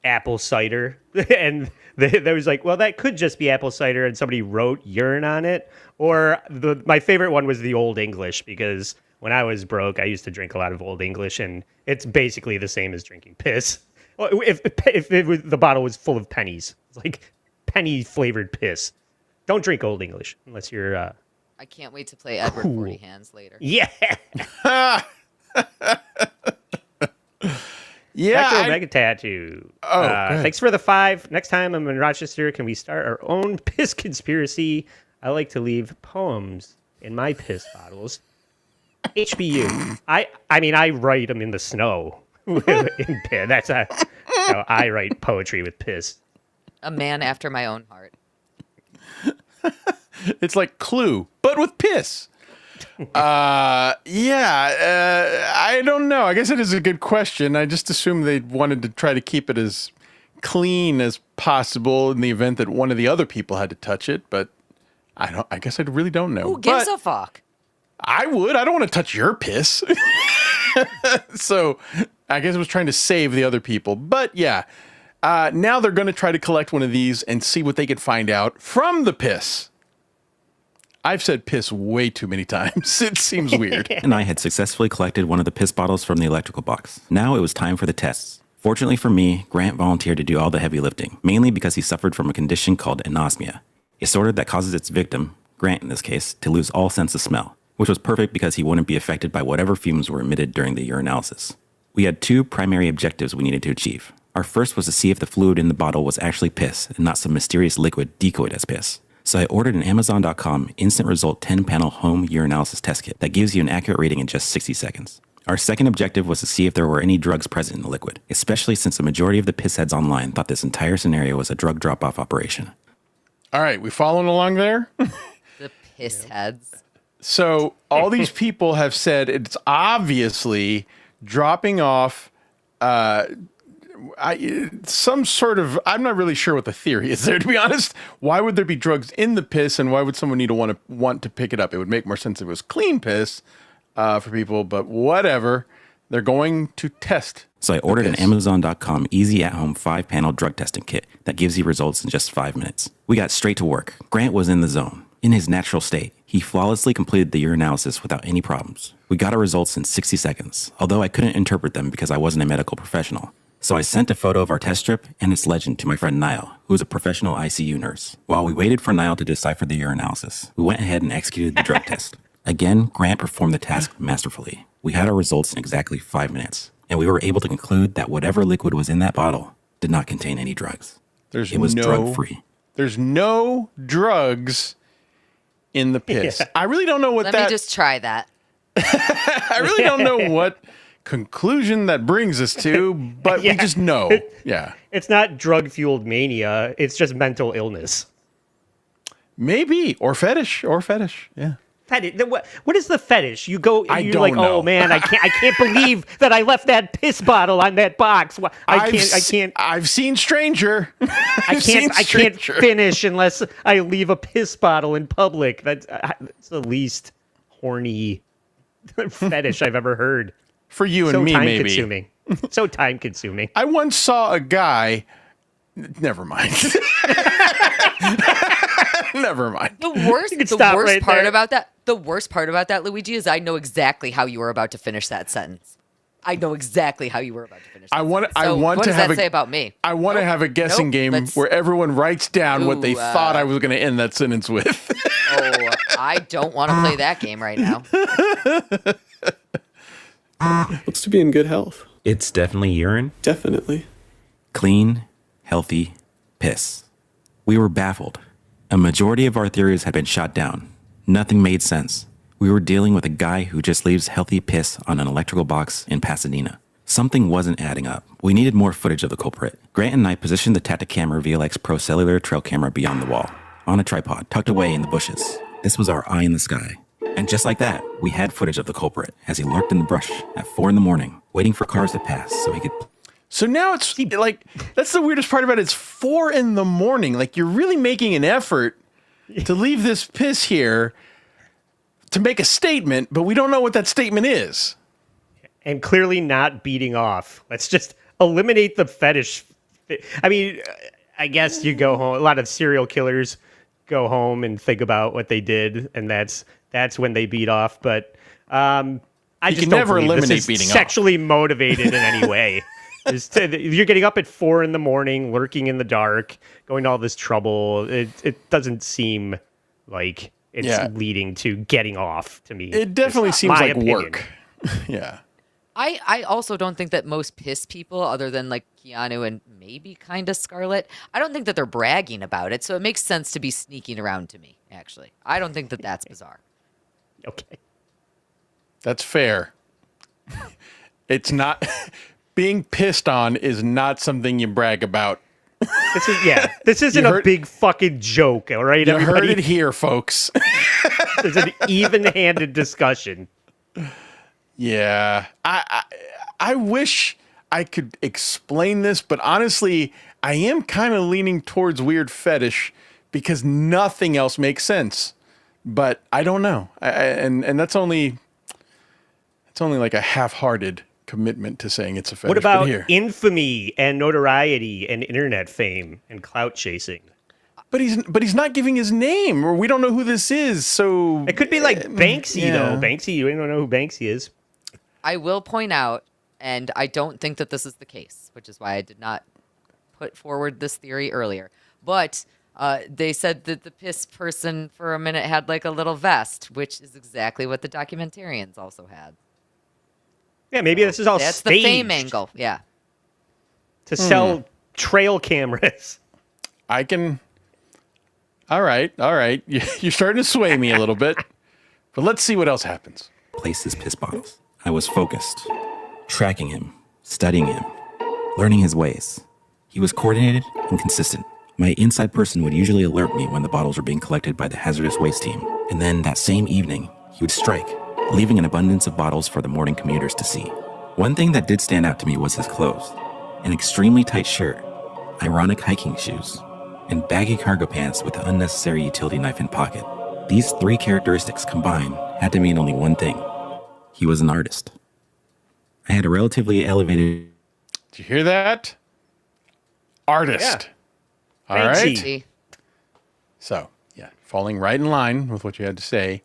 apple cider, and they was like, well, that could just be apple cider, and somebody wrote urine on it. Or my favorite one was the Old English, because when I was broke, I used to drink a lot of Old English, and it's basically the same as drinking piss. Well, if the bottle was full of pennies, it's like penny flavored piss. Don't drink Old English unless you're. I can't wait to play Edward 40 Hands later. Yeah. Yeah. Back to Mega Tattoo. Oh, thanks for the 5. Next time I'm in Rochester, can we start our own piss conspiracy? I like to leave poems in my piss bottles. HBU. I mean, I write them in the snow in piss. That's how I write poetry with piss. A man after my own heart. It's like Clue, but with piss. I don't know. I guess it is a good question. I just assumed they wanted to try to keep it as clean as possible in the event that one of the other people had to touch it, but I guess I really don't know. Who gives a fuck? I would. I don't want to touch your piss. So I guess it was trying to save the other people. But yeah, now they're going to try to collect one of these and see what they could find out from the piss. I've said piss way too many times. It seems weird. and I had successfully collected one of the piss bottles from the electrical box. Now it was time for the tests. Fortunately for me, Grant volunteered to do all the heavy lifting, mainly because he suffered from a condition called anosmia, a disorder that causes its victim, Grant in this case, to lose all sense of smell, which was perfect because he wouldn't be affected by whatever fumes were emitted during the urinalysis. We had 2 primary objectives we needed to achieve. Our first was to see if the fluid in the bottle was actually piss and not some mysterious liquid decoyed as piss. So I ordered an Amazon.com instant result 10-panel home urinalysis test kit that gives you an accurate rating in just 60 seconds. Our second objective was to see if there were any drugs present in the liquid, especially since the majority of the piss heads online thought this entire scenario was a drug drop-off operation. All right, we following along there? The piss heads. So all these people have said it's obviously dropping off some sort of, I'm not really sure what the theory is there, to be honest. Why would there be drugs in the piss, and why would someone want to pick it up? It would make more sense if it was clean piss. for people, but whatever. They're going to test. So I ordered an Amazon.com easy at-home 5-panel drug testing kit that gives you results in just 5 minutes. We got straight to work. Grant was in the zone. In his natural state, he flawlessly completed the urinalysis without any problems. We got our results in 60 seconds, although I couldn't interpret them because I wasn't a medical professional. So I sent a photo of our test strip and its legend to my friend Niall, who is a professional ICU nurse. While we waited for Niall to decipher the urinalysis, we went ahead and executed the drug test. Again, Grant performed the task masterfully. We had our results in exactly 5 minutes, and we were able to conclude that whatever liquid was in that bottle did not contain any drugs. It was drug-free. There's no drugs in the piss. I really don't know what Let me just try that. I really don't know what conclusion that brings us to, but we just know. Yeah. It's not drug-fueled mania. It's just mental illness. Maybe. Or fetish. Yeah. Fetish. What is the fetish? You go and you're don't like, know. oh man, I can't believe that I left that piss bottle on that box. I can't. I've seen Stranger. I can't finish unless I leave a piss bottle in public. That's the least horny fetish I've ever heard. For you and me, maybe. Consuming. So time consuming. I once saw a guy. Never mind. Never mind. The worst part about that, Luigi, is I know exactly how you were about to finish that sentence. I know exactly how you were about to finish. What does that say about me? I want to have a guessing game where everyone writes down what they thought I was going to end that sentence with. Oh, I don't want to play that game right now. Looks to be in good health. It's definitely urine. Definitely. Clean, healthy piss. We were baffled. A majority of our theories had been shot down. Nothing made sense. We were dealing with a guy who just leaves healthy piss on an electrical box in Pasadena. Something wasn't adding up. We needed more footage of the culprit. Grant and I positioned the Tacticamera VLX Pro cellular trail camera beyond the wall, on a tripod, tucked away in the bushes. This was our eye in the sky. And just like that, we had footage of the culprit as he lurked in the brush at 4 a.m, waiting for cars to pass so he could... So now it's like, that's the weirdest part about it. It's 4 a.m. Like, you're really making an effort to leave this piss here to make a statement, but we don't know what that statement is. And clearly not beating off. Let's just eliminate the fetish. I mean, I guess you go home. A lot of serial killers go home and think about what they did, and that's when they beat off. But I just can don't never believe eliminate this is beating off. sexually motivated in any way. You're getting up at 4 a.m, lurking in the dark, going to all this trouble. It doesn't seem like it's leading to getting off to me. It definitely seems like opinion. work. Yeah. I also don't think that most piss people, other than like Keanu and maybe kind of Scarlett, I don't think that they're bragging about it. So it makes sense to be sneaking around to me, actually. I don't think that that's bizarre. Okay. That's fair. It's not... Being pissed on is not something you brag about. This isn't a big fucking joke, all right? You Everybody, heard it here, folks. It's an even-handed discussion. Yeah. I wish I could explain this, but honestly, I am kind of leaning towards weird fetish because nothing else makes sense. But I don't know. And that's only like a half-hearted commitment to saying it's a fetish. What about here? infamy and notoriety and internet fame and clout chasing? But he's not giving his name, or we don't know who this is. So it could be like Banksy, though. Banksy, you don't know who Banksy is. I will point out, and I don't think that this is the case, which is why I did not put forward this theory earlier. But they said that the piss person for a minute had like a little vest, which is exactly what the documentarians also had. Yeah, maybe this is all That's staged the fame angle, yeah. to sell trail cameras. I can... All right. You're starting to sway me a little bit. But let's see what else happens. Place his piss bottles. I was focused, tracking him, studying him, learning his ways. He was coordinated and consistent. My inside person would usually alert me when the bottles were being collected by the hazardous waste team. And then that same evening, he would strike, leaving an abundance of bottles for the morning commuters to see. One thing that did stand out to me was his clothes. An extremely tight shirt, ironic hiking shoes, and baggy cargo pants with an unnecessary utility knife in pocket. These three characteristics combined had to mean only one thing. He was an artist. I had a relatively elevated... Did you hear that? Artist. Yeah. All right. Banksy. So, yeah, falling right in line with what you had to say.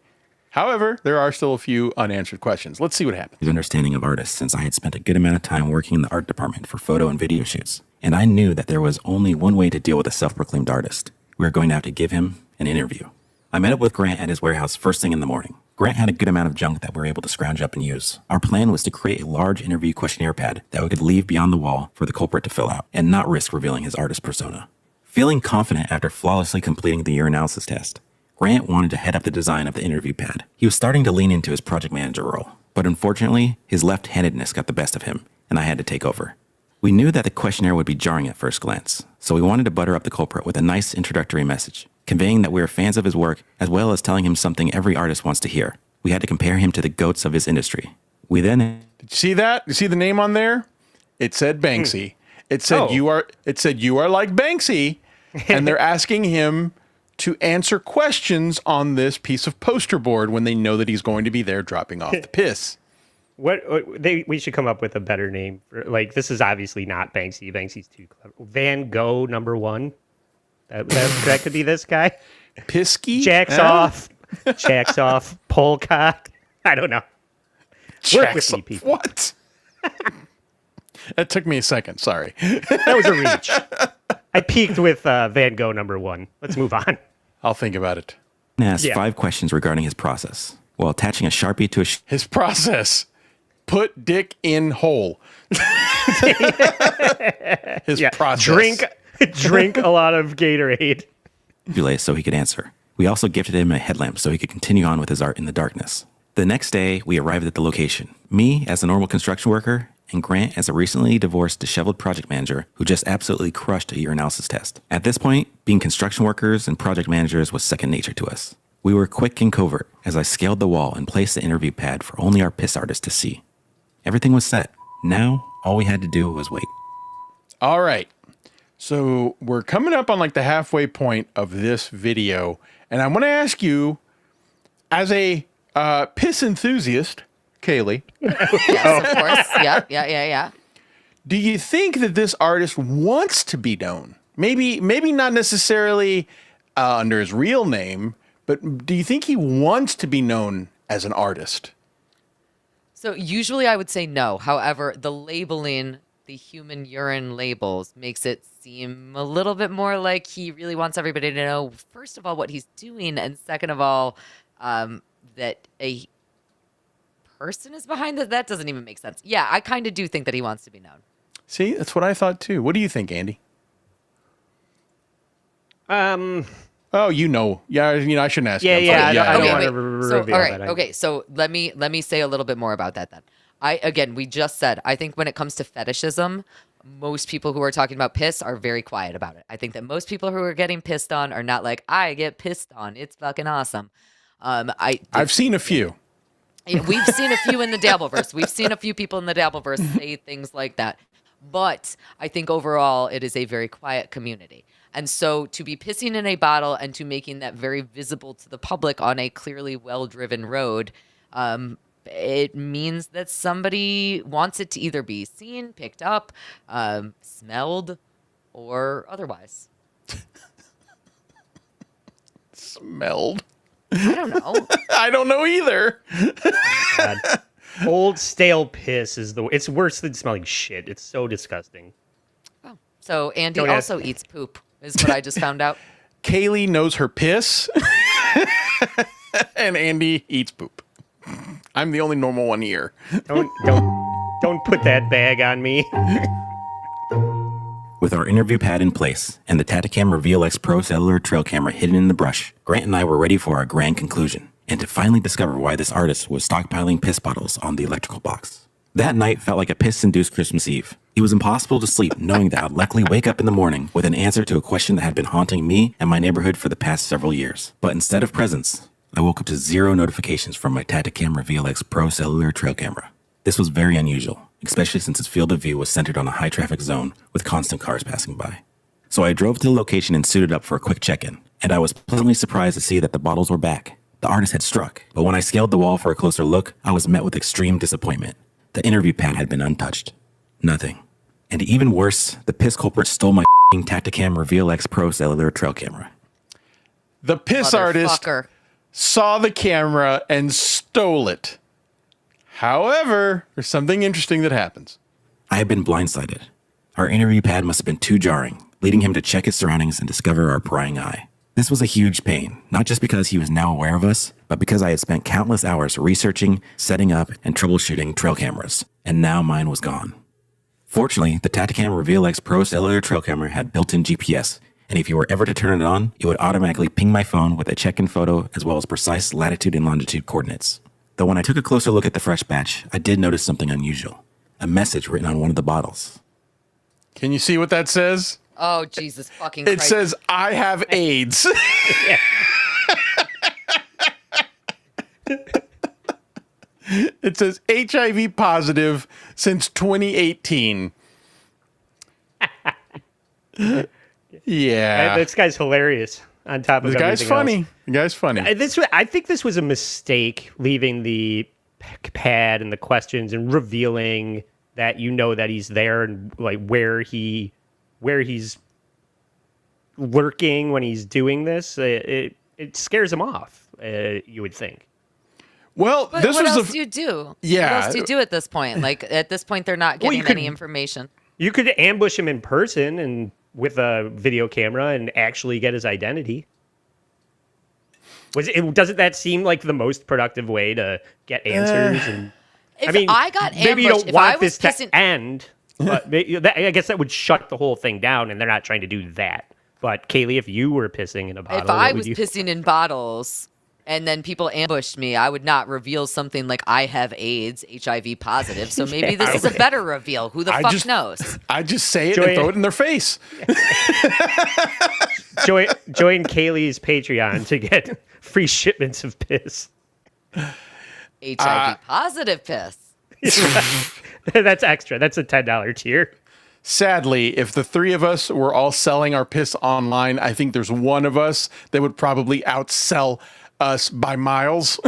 However, there are still a few unanswered questions. Let's see what happens. understanding of artists since I had spent a good amount of time working in the art department for photo and video shoots. And I knew that there was only one way to deal with a self-proclaimed artist. We were going to have to give him an interview. I met up with Grant at his warehouse first thing in the morning. Grant had a good amount of junk that we were able to scrounge up and use. Our plan was to create a large interview questionnaire pad that we could leave beyond the wall for the culprit to fill out and not risk revealing his artist persona. Feeling confident after flawlessly completing the urinalysis test, Grant wanted to head up the design of the interview pad. He was starting to lean into his project manager role, but unfortunately, his left-handedness got the best of him, and I had to take over. We knew that the questionnaire would be jarring at first glance, so we wanted to butter up the culprit with a nice introductory message, conveying that we were fans of his work, as well as telling him something every artist wants to hear. We had to compare him to the goats of his industry. We then... Did you see that? You see the name on there? It said Banksy. It said you are like Banksy, and they're asking him to answer questions on this piece of poster board when they know that he's going to be there dropping off the piss. We should come up with a better name for, like, this is obviously not Banksy. Banksy's too clever. Van Gogh #1. That could be this guy. Pisky? Jacks off. Jacks off. Polka. I don't know. Work with me, people. What? That took me a second. Sorry. That was a reach. I peaked with Van Gogh #1. Let's move on. I'll think about it. asked 5 questions regarding his process, while attaching a Sharpie to a... His process. Put dick in hole. His process. Drink a lot of Gatorade. So he could answer. We also gifted him a headlamp so he could continue on with his art in the darkness. The next day, we arrived at the location. Me, as a normal construction worker, and Grant as a recently divorced, disheveled project manager who just absolutely crushed a urinalysis test. At this point, being construction workers and project managers was second nature to us. We were quick and covert as I scaled the wall and placed the interview pad for only our piss artist to see. Everything was set. Now, all we had to do was wait. All right. So we're coming up on like the halfway point of this video. And I'm going to ask you, as a piss enthusiast, Kaylee. Yes, of course. Yeah. Do you think that this artist wants to be known? Maybe not necessarily under his real name, but do you think he wants to be known as an artist? So usually I would say no. However, the labeling, the human urine labels, makes it seem a little bit more like he really wants everybody to know, first of all, what he's doing, and second of all, that a person is behind it. That doesn't even make sense. Yeah, I kind of do think that he wants to be known. See, that's what I thought too. What do you think, Andy? Oh, you know. Yeah, I shouldn't ask you. I don't want to So, reveal all right, that. okay. So let me say a little bit more about that then. We just said, I think when it comes to fetishism, most people who are talking about piss are very quiet about it. I think that most people who are getting pissed on are not like, I get pissed on. It's fucking awesome. I've seen a few. We've seen a few in the Dabbleverse. We've seen a few people in the Dabbleverse say things like that. But I think overall it is a very quiet community. And so to be pissing in a bottle and to making that very visible to the public on a clearly well-driven road, it means that somebody wants it to either be seen, picked up, smelled, or otherwise. Smelled? I don't know. I don't know either. God. Old stale piss it's worse than smelling shit. It's so disgusting. Oh, so Andy Don't also eats poop, is what I just found out. Kaylee knows her piss, and Andy eats poop. I'm the only normal one here. Don't put that bag on me. With our interview pad in place and the Tacticam Reveal X Pro cellular trail camera hidden in the brush, Grant and I were ready for our grand conclusion and to finally discover why this artist was stockpiling piss bottles on the electrical box. That night felt like a piss-induced Christmas Eve. It was impossible to sleep knowing that I'd likely wake up in the morning with an answer to a question that had been haunting me and my neighborhood for the past several years. But instead of presents, I woke up to 0 notifications from my Tacticam Reveal X Pro cellular trail camera. This was very unusual, especially since its field of view was centered on a high-traffic zone with constant cars passing by. So I drove to the location and suited up for a quick check-in, and I was pleasantly surprised to see that the bottles were back, The artist had struck, but when I scaled the wall for a closer look, I was met with extreme disappointment. The interview pad had been untouched. Nothing. And even worse, the piss culprit stole my Tacticam Reveal X Pro cellular trail camera. The piss artist Motherfucker. saw the camera and stole it. However, there's something interesting that happens. I had been blindsided. Our interview pad must have been too jarring, leading him to check his surroundings and discover our prying eye. This was a huge pain, not just because he was now aware of us, but because I had spent countless hours researching, setting up, and troubleshooting trail cameras, and now mine was gone. Fortunately, the Tacticam Reveal X Pro cellular trail camera had built-in GPS, and if you were ever to turn it on, it would automatically ping my phone with a check-in photo as well as precise latitude and longitude coordinates. Though when I took a closer look at the fresh batch, I did notice something unusual. A message written on one of the bottles. Can you see what that says? Oh, Jesus fucking It Christ. says, I have AIDS. It says HIV positive since 2018. Yeah. This guy's hilarious on top of The guy's everything funny. else. The guy's funny. I think this was a mistake, leaving the pad and the questions and revealing that that he's there and like where he's lurking when he's doing this. It scares him off. You would think. Well, But this what was else do you do? Yeah. What else do you do at this point? Like, at this point, they're not Well, getting you could- any information. You could ambush him in person and with a video camera and actually get his identity. Doesn't that seem like the most productive way to get answers? And If I got maybe you ambushed, don't if I want was this pissing, to end. But I guess that would shut the whole thing down, and they're not trying to do that. But Kaylee, if you were pissing in a bottle, if I what was would you... pissing in bottles and then people ambushed me, I would not reveal something like I have AIDS, HIV positive. So maybe this is a better reveal. Who the fuck knows? I just say it and throw it in their face. join Kaylee's Patreon to get free shipments of piss. HIV positive piss. That's extra. That's a $10 tier. Sadly, if the three of us were all selling our piss online, I think there's one of us that would probably outsell us by miles.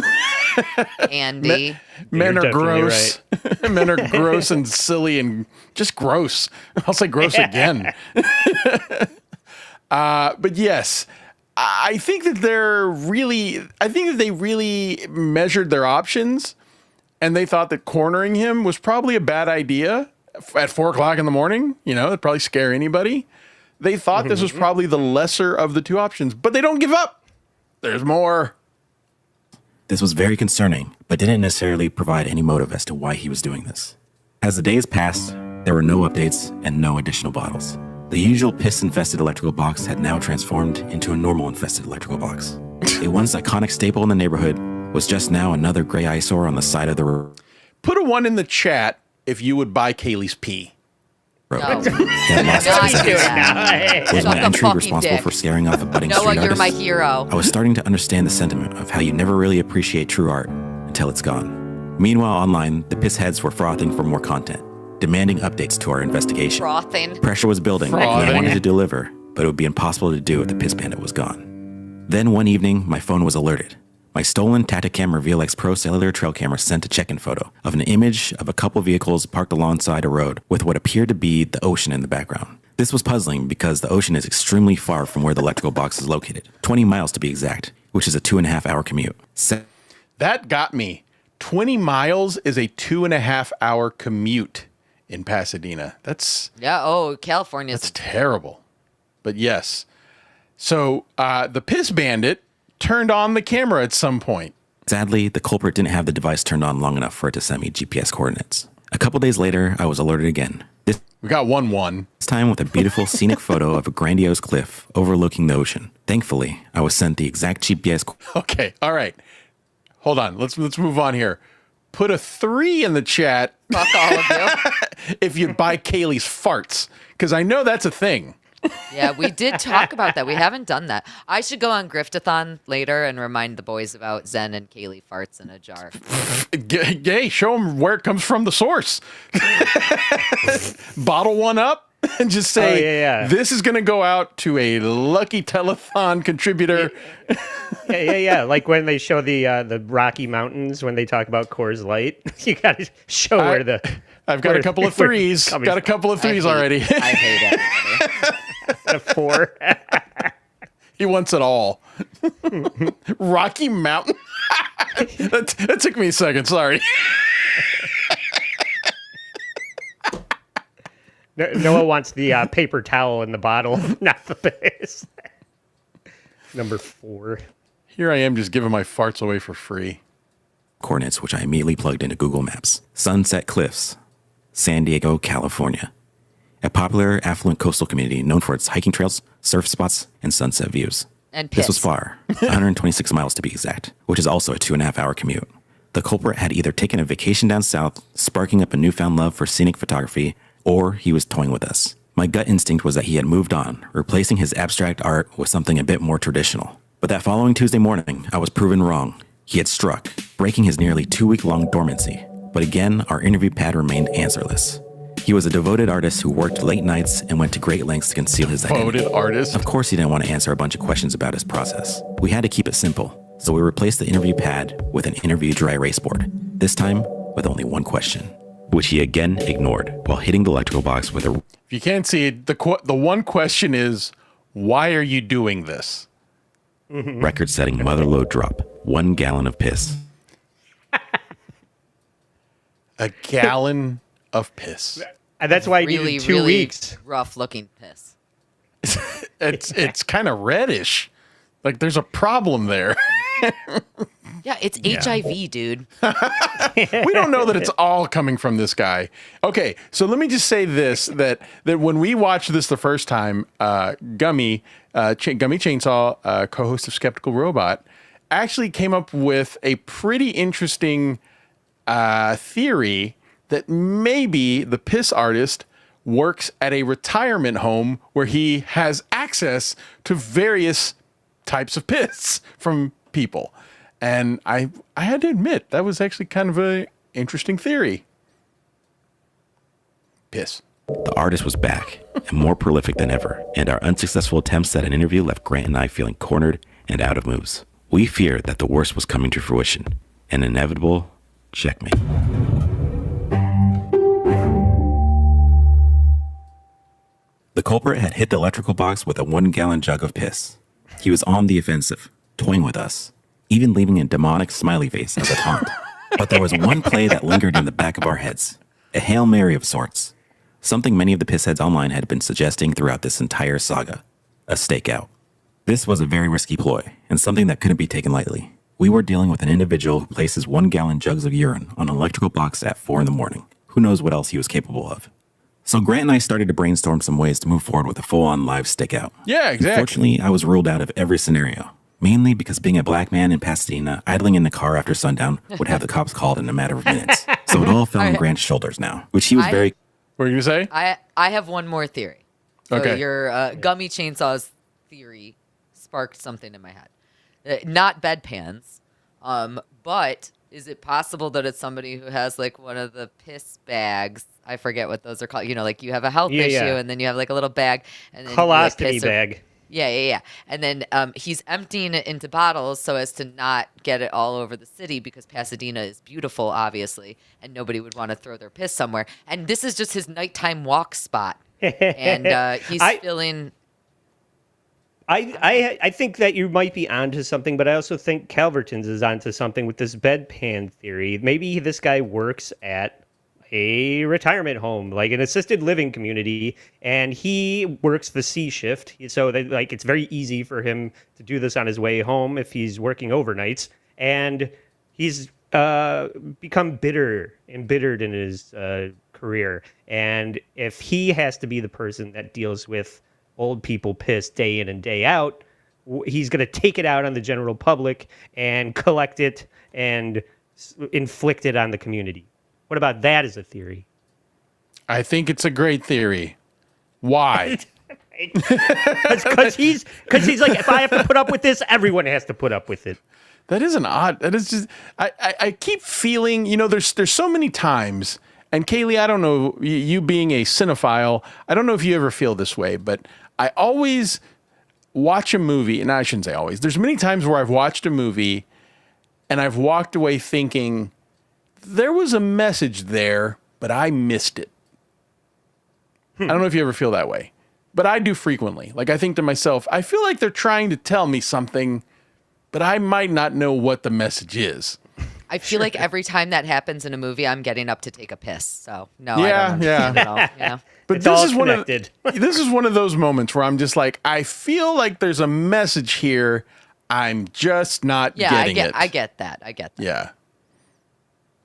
Andy. Men You're are definitely gross. Men are gross and silly and just gross. I'll say gross again. But yes, I think that they really measured their options, and they thought that cornering him was probably a bad idea at 4 o'clock in the morning. It'd probably scare anybody. They thought this was probably the lesser of the two options, but they don't give up. There's more. This was very concerning, but didn't necessarily provide any motive as to why he was doing this. As the days passed, there were no updates and no additional bottles. The usual piss-infested electrical box had now transformed into a normal-infested electrical box. A once iconic staple in the neighborhood was just now another gray eyesore on the side of the road. Put a 1 in the chat if you would buy Kaylee's pee. No. That last No, piece I of do this it now. was Suck my a entry fucking responsible dick. for scaring off a budding Noah, street you're artist. my hero. I was starting to understand the sentiment of how you never really appreciate true art until it's gone. Meanwhile, online, the piss heads were frothing for more content, demanding updates to our investigation. Frothing. Pressure was building, and I Frothing. wanted to deliver, but it would be impossible to do if the piss bandit was gone. Then one evening, my phone was alerted. My stolen Tacticam Reveal X Pro cellular trail camera sent a check-in photo of an image of a couple vehicles parked alongside a road with what appeared to be the ocean in the background. This was puzzling because the ocean is extremely far from where the electrical box is located, 20 miles to be exact, which is a 2.5-hour commute. That got me. 20 miles is a 2.5-hour commute in Pasadena. That's Yeah. Oh, California's terrible. But yes. So the piss bandit turned on the camera at some point. Sadly, the culprit didn't have the device turned on long enough for it to send me GPS coordinates. A couple days later, I was alerted again. This We got 1-1. time with a beautiful scenic photo of a grandiose cliff overlooking the ocean. Thankfully, I was sent the exact GPS Okay. All right. Hold on. Let's move on here. Put a 3 in the chat fuck all of you. if you buy Kaylee's farts, because I know that's a thing. Yeah, we did talk about that. We haven't done that. I should go on Griftathon later and remind the boys about Zen and Kaylee farts in a jar. Gay, show them where it comes from, the source. Bottle one up. and just say, yeah. this is going to go out to a lucky telethon contributor. Yeah. Like when they show the Rocky Mountains when they talk about Coors Light, you got to show where the. I've got a couple of threes. Got a couple of threes already. I hate everybody. A 4. He wants it all. Rocky Mountain. that took me a second. Sorry. Noah wants the paper towel in the bottle, not the base. Number 4. Here I am just giving my farts away for free. Coordinates, which I immediately plugged into Google Maps. Sunset Cliffs, San Diego, California. A popular, affluent coastal community known for its hiking trails, surf spots, and sunset views. And This was piss. far, 126 miles to be exact, which is also a 2.5-hour commute. The culprit had either taken a vacation down south, sparking up a newfound love for scenic photography, or he was toying with us. My gut instinct was that he had moved on, replacing his abstract art with something a bit more traditional. But that following Tuesday morning, I was proven wrong. He had struck, breaking his nearly 2-week-long dormancy. But again, our interview pad remained answerless. He was a devoted artist who worked late nights and went to great lengths to conceal his identity. Devoted artist. Of course, he didn't want to answer a bunch of questions about his process. We had to keep it simple, so we replaced the interview pad with an interview dry erase board, this time with only one question, which he again ignored while hitting the electrical box with a... If you can't see it, the one question is, why are you doing this? record-setting motherload drop, 1 gallon of piss. A gallon of piss. And that's why I Really, needed 2 really weeks. rough looking piss. It's kind of reddish. Like there's a problem there. Yeah, it's HIV, dude. We don't know that it's all coming from this guy. Okay, so let me just say this: that when we watched this the first time, Gummy Chainsaw, co-host of Skeptical Robot, actually came up with a pretty interesting theory that maybe the piss artist works at a retirement home where he has access to various types of piss from people. And I had to admit, that was actually kind of an interesting theory. Piss. The artist was back and more prolific than ever, and our unsuccessful attempts at an interview left Grant and I feeling cornered and out of moves. We feared that the worst was coming to fruition, an inevitable checkmate. The culprit had hit the electrical box with a 1-gallon jug of piss. He was on the offensive, toying with us, even leaving a demonic smiley face as a taunt. But there was one play that lingered in the back of our heads, a Hail Mary of sorts. Something many of the pissheads online had been suggesting throughout this entire saga, a stakeout. This was a very risky ploy, and something that couldn't be taken lightly. We were dealing with an individual who places 1-gallon jugs of urine on an electrical box at 4 a.m. Who knows what else he was capable of. So Grant and I started to brainstorm some ways to move forward with a full-on live stakeout. Yeah, exactly. Unfortunately, I was ruled out of every scenario, mainly because being a black man in Pasadena, idling in the car after sundown would have the cops called in a matter of minutes. So it all fell on Grant's shoulders now, which he was very... What were you going to say? I have one more theory. So Okay. your Gummy Chainsaw's theory sparked something in my head. Not bedpans, but is it possible that it's somebody who has like one of the piss bags? I forget what those are called. You know, like you have a health issue and then you have like a little bag. And then Colostomy bag. Yeah. And then he's emptying it into bottles so as to not get it all over the city because Pasadena is beautiful, obviously, and nobody would want to throw their piss somewhere. And this is just his nighttime walk spot. And he's feeling... I think that you might be onto something, but I also think Calverton's is onto something with this bedpan theory. Maybe this guy works at a retirement home, like an assisted living community, and he works the C shift. So that, like, it's very easy for him to do this on his way home if he's working overnights. And he's become embittered in his career. And if he has to be the person that deals with old people piss day in and day out, he's going to take it out on the general public and collect it and inflict it on the community. What about that as a theory? I think it's a great theory. Why? Because he's like, if I have to put up with this, everyone has to put up with it. That is an odd. That is just. I keep feeling. You know, there's so many times, And Kaylee, I don't know, you being a cinephile, I don't know if you ever feel this way, but I always watch a movie, and I shouldn't say always. There's many times where I've watched a movie and I've walked away thinking there was a message there, but I missed it. I don't know if you ever feel that way, but I do frequently. Like, I think to myself, I feel like they're trying to tell me something, but I might not know what the message is. I feel like every time that happens in a movie, I'm getting up to take a piss. So no, I Yeah, don't understand yeah. at all. Yeah. But It's this all is connected. this is one of those moments where I'm just like, I feel like there's a message here. I'm just not getting it. I get that. Yeah.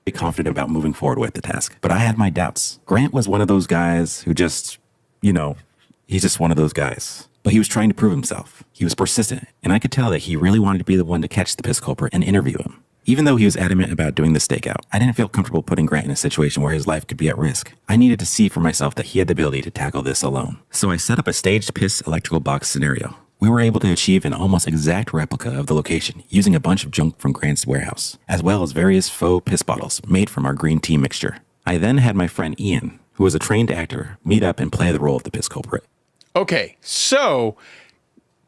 Be confident about moving forward with the task, but I had my doubts. Grant was one of those guys who just, he's just one of those guys. But he was trying to prove himself. He was persistent, and I could tell that he really wanted to be the one to catch the piss culprit and interview him. Even though he was adamant about doing the stakeout, I didn't feel comfortable putting Grant in a situation where his life could be at risk. I needed to see for myself that he had the ability to tackle this alone. So I set up a staged piss electrical box scenario. We were able to achieve an almost exact replica of the location using a bunch of junk from Grant's warehouse, as well as various faux piss bottles made from our green tea mixture. I then had my friend Ian, who was a trained actor, meet up and play the role of the piss culprit. Okay, so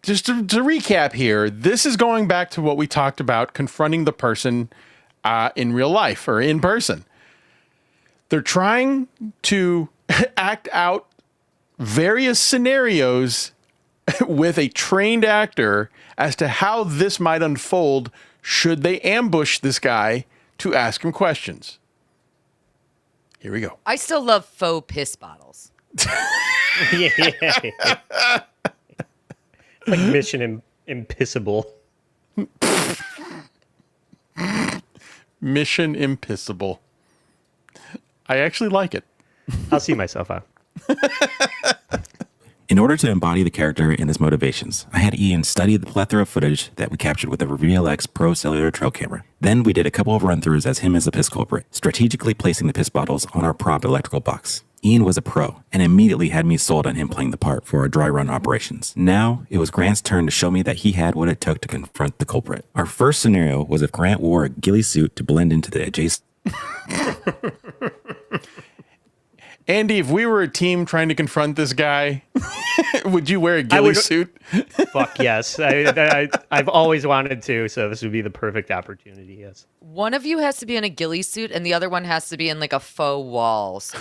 just to recap here, this is going back to what we talked about, confronting the person in real life or in person. They're trying to act out various scenarios with a trained actor as to how this might unfold should they ambush this guy to ask him questions. Here we go. I still love faux piss bottles. Yeah. Like Mission Impossible. Mission Impossible. I actually like it. I'll see myself out. In order to embody the character and his motivations, I had Ian study the plethora of footage that we captured with the Reveal X Pro cellular trail camera. Then we did a couple of run-throughs as him as the piss culprit, strategically placing the piss bottles on our prop electrical box. Ian was a pro and immediately had me sold on him playing the part for our dry run operations. Now, it was Grant's turn to show me that he had what it took to confront the culprit. Our first scenario was if Grant wore a ghillie suit to blend into the adjacent... Andy, if we were a team trying to confront this guy, would you wear a ghillie suit? Fuck yes. I've always wanted to, so this would be the perfect opportunity, yes. One of you has to be in a ghillie suit, and the other one has to be in like a faux wall. So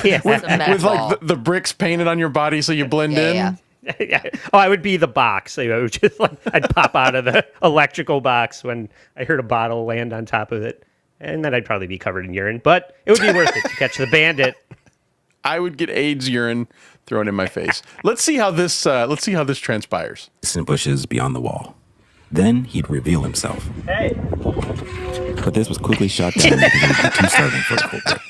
Yeah. With like the bricks painted on your body so you blend in? Yeah. Yeah. Oh, I would be the box. I would just I'd pop out of the electrical box when I heard a bottle land on top of it. And then I'd probably be covered in urine, but it would be worth it to catch the bandit. I would get AIDS urine thrown in my face. Let's see how this transpires. bushes beyond the wall. Then he'd reveal himself. Hey. But this was quickly shot down because it would be too startling for the culprit.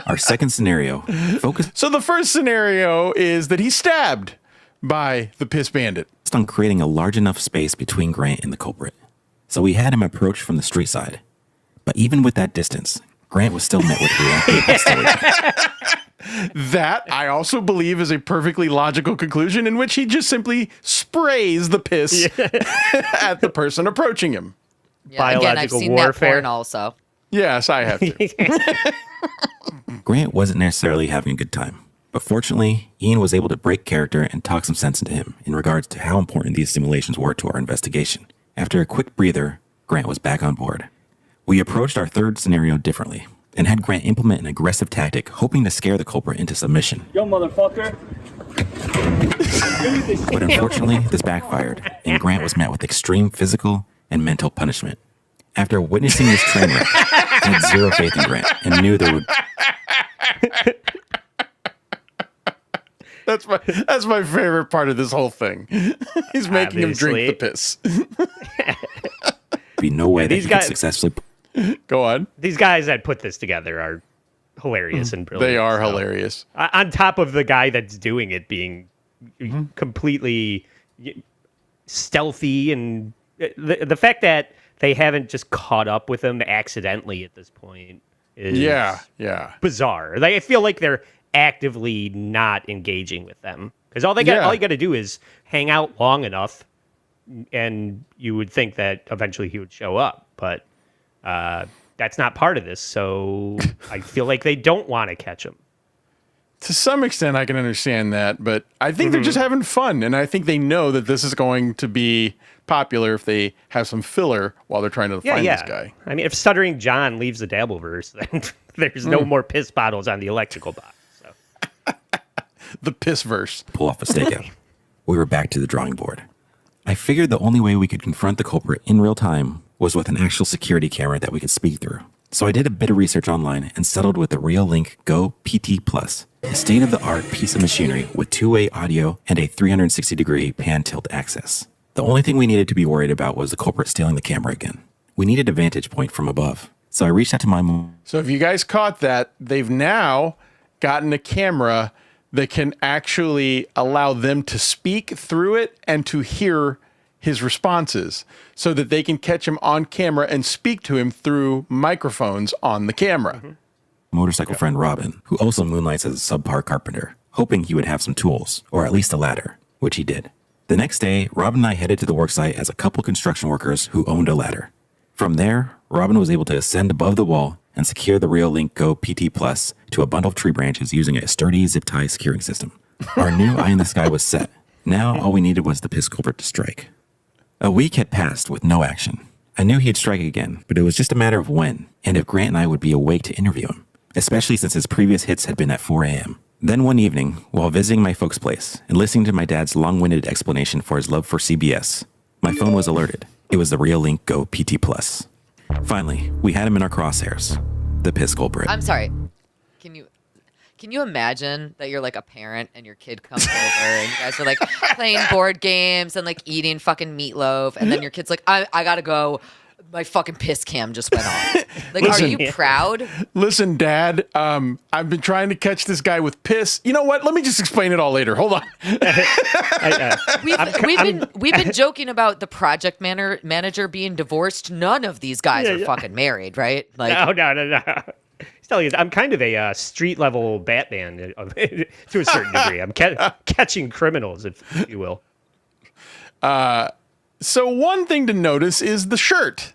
Our second scenario focused So the first scenario is that he's stabbed by the piss bandit. on creating a large enough space between Grant and the culprit. So we had him approach from the street side. But even with that distance, Grant was still met with reactive hostility. That, I also believe, is a perfectly logical conclusion in which he just simply sprays the piss at the person approaching him. Yeah, again, I've Biological seen warfare. that porn also. Yes, I have to. Grant wasn't necessarily having a good time. But fortunately, Ian was able to break character and talk some sense into him in regards to how important these simulations were to our investigation. After a quick breather, Grant was back on board. We approached our third scenario differently and had Grant implement an aggressive tactic, hoping to scare the culprit into submission. Yo, motherfucker. But unfortunately, this backfired, and Grant was met with extreme physical and mental punishment. After witnessing this train wreck, I had zero faith in Grant and knew there would That's my favorite part of this whole thing. He's making him drink the piss. be no way that These he guys- could successfully... Go on. These guys that put this together are hilarious and brilliant. They are so. hilarious. On top of the guy that's doing it being completely stealthy, and the fact that they haven't just caught up with him accidentally at this point is Yeah. bizarre. I feel like they're actively not engaging with them because all you got to do is hang out long enough, and you would think that eventually he would show up. But that's not part of this. So I feel like they don't want to catch him. To some extent, I can understand that, but I think they're just having fun, and I think they know that this is going to be popular if they have some filler while they're trying to find this guy. I mean, if Stuttering John leaves the Dabbleverse, then there's no more piss bottles on the electrical box. So. The piss verse. Pull off a stakeout. We were back to the drawing board. I figured the only way we could confront the culprit in real time was with an actual security camera that we could speak through. So I did a bit of research online and settled with the Reolink Go PT Plus, a state-of-the-art piece of machinery with two-way audio and a 360-degree pan-tilt access. The only thing we needed to be worried about was the culprit stealing the camera again. We needed a vantage point from above. So I reached out to my mom. So if you guys caught that, they've now gotten a camera that can actually allow them to speak through it and to hear his responses so that they can catch him on camera and speak to him through microphones on the camera. Motorcycle friend Robin, who also moonlights as a subpar carpenter, hoping he would have some tools, or at least a ladder, which he did. The next day, Robin and I headed to the worksite as a couple construction workers who owned a ladder. From there, Robin was able to ascend above the wall and secure the Reolink Go PT Plus to a bundle of tree branches using a sturdy zip tie securing system. Our new eye in the sky was set. Now all we needed was the piss culprit to strike. A week had passed with no action. I knew he'd strike again, but it was just a matter of when, and if Grant and I would be awake to interview him, especially since his previous hits had been at 4 a.m. Then one evening, while visiting my folks' place and listening to my dad's long-winded explanation for his love for CBS, my phone was alerted. It was the Reolink Go PT Plus. Finally, we had him in our crosshairs. The piss culprit. I'm sorry. Can you imagine that you're like a parent and your kid comes over and you guys are like playing board games and like eating fucking meatloaf, and then your kid's like, I gotta go. My fucking piss cam just went off. Like, Listen, are you proud? Listen, Dad, I've been trying to catch this guy with piss. You know what? Let me just explain it all later. Hold on. We've been joking about the project manager being divorced. None of these guys are fucking married, right? Like, No. He's telling you, I'm kind of a street level Batman to a certain degree. I'm catching criminals, if you will. So one thing to notice is the shirt.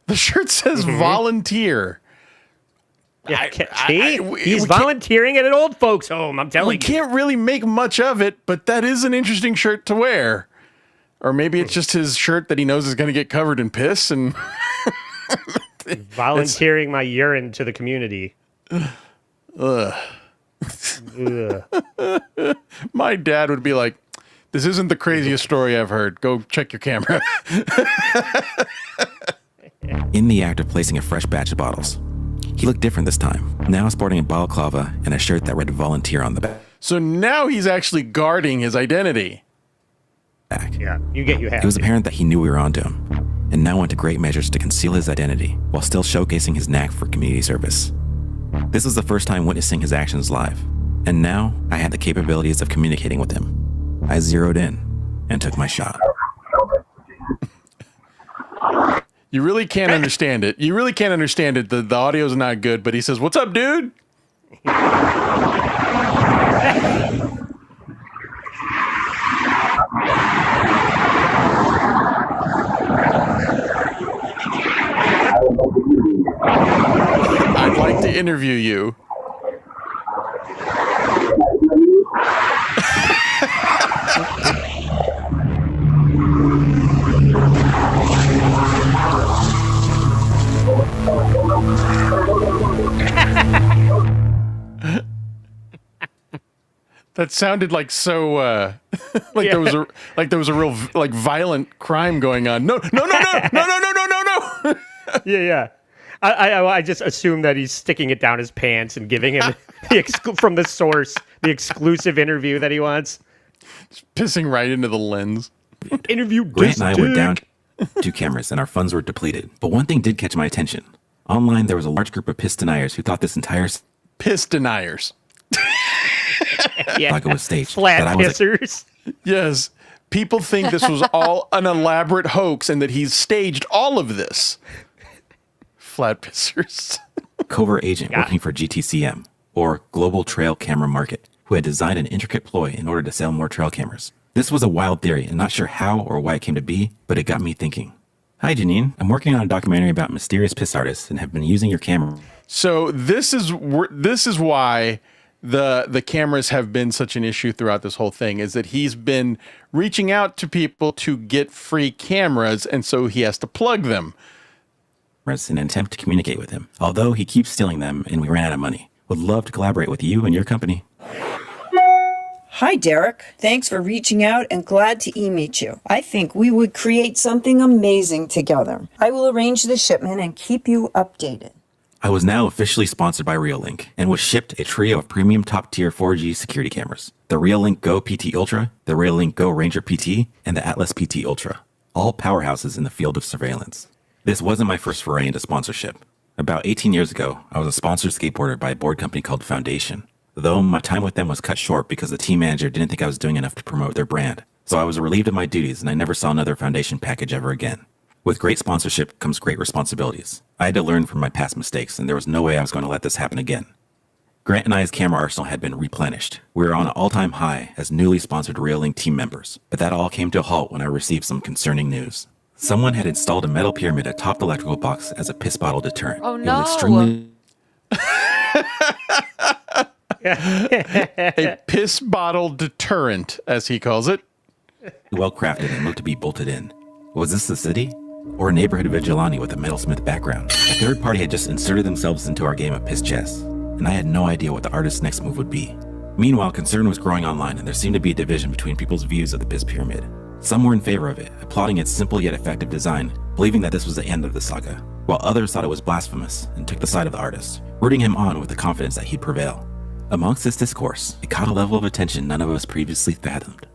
The shirt says volunteer. Yeah, he's volunteering at an old folks' home. I'm telling you. We can't really make much of it, but that is an interesting shirt to wear. Or maybe it's just his shirt that he knows is going to get covered in piss and volunteering my urine to the community. Ugh. My dad would be like, "This isn't the craziest story I've heard. Go check your camera." In the act of placing a fresh batch of bottles, he looked different this time, now sporting a balaclava and a shirt that read volunteer on the back. So now he's actually guarding his identity. Yeah, you have. It was apparent that he knew we were onto him, and now went to great measures to conceal his identity while still showcasing his knack for community service. This was the first time witnessing his actions live, and now I had the capabilities of communicating with him. I zeroed in and took my shot. You really can't understand it. You really can't understand it. The audio's not good, but he says, "What's up, dude?" I'd like to interview you. That sounded like so there was a real like violent crime going on. No. Yeah. I just assume that he's sticking it down his pants and giving him from the source the exclusive interview that he wants. Just pissing right into the lens. Interview. Grant and I were down 2 cameras and our funds were depleted. But one thing did catch my attention. Online, there was a large group of piss deniers who thought this entire piss deniers. Saga was staged. Flat pissers. Yes. People think this was all an elaborate hoax and that he's staged all of this. Flat pissers. Covert agent working for GTCM, or Global Trail Camera Market, who had designed an intricate ploy in order to sell more trail cameras. This was a wild theory and not sure how or why it came to be, but it got me thinking. Hi, Janine. I'm working on a documentary about mysterious piss artists and have been using your camera. So this is why the cameras have been such an issue throughout this whole thing, is that he's been reaching out to people to get free cameras, and so he has to plug them. In an attempt to communicate with him, although he keeps stealing them and we ran out of money. Would love to collaborate with you and your company. Hi, Derek. Thanks for reaching out and glad to meet you. I think we would create something amazing together. I will arrange the shipment and keep you updated. I was now officially sponsored by Reolink and was shipped a trio of premium top-tier 4G security cameras. The Reolink Go PT Ultra, the Reolink Go Ranger PT, and the Atlas PT Ultra. All powerhouses in the field of surveillance. This wasn't my first foray into sponsorship. About 18 years ago, I was a sponsored skateboarder by a board company called Foundation. Though my time with them was cut short because the team manager didn't think I was doing enough to promote their brand. So I was relieved of my duties and I never saw another Foundation package ever again. With great sponsorship comes great responsibilities. I had to learn from my past mistakes and there was no way I was going to let this happen again. Grant and I's camera arsenal had been replenished. We were on an all-time high as newly sponsored Reolink team members. But that all came to a halt when I received some concerning news. Someone had installed a metal pyramid atop the electrical box as a piss bottle deterrent. Oh, It no. was extremely A piss bottle deterrent, as he calls it. well crafted and looked to be bolted in. Was this the city? Or a neighborhood vigilante with a metalsmith background? A third party had just inserted themselves into our game of piss chess, and I had no idea what the artist's next move would be. Meanwhile, concern was growing online and there seemed to be a division between people's views of the piss pyramid. Some were in favor of it, applauding its simple yet effective design, believing that this was the end of the saga, while others thought it was blasphemous and took the side of the artist, rooting him on with the confidence that he'd prevail. Amongst this discourse, it caught a level of attention none of us previously fathomed.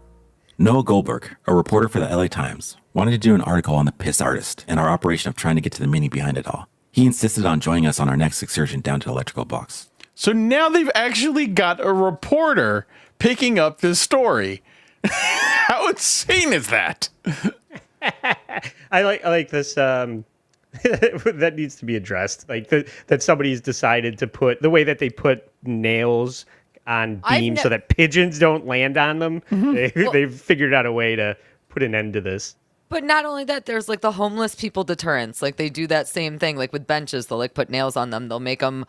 Noah Goldberg, a reporter for the LA Times, wanted to do an article on the piss artist and our operation of trying to get to the meaning behind it all. He insisted on joining us on our next excursion down to the electrical box. So now they've actually got a reporter picking up this story. How insane is that? I like this. That needs to be addressed. Like that somebody's decided to put the way that they put nails on beams so that pigeons don't land on them. They've figured out a way to put an end to this. But not only that, there's like the homeless people deterrents. Like they do that same thing, like with benches. They'll like put nails on them. They'll make them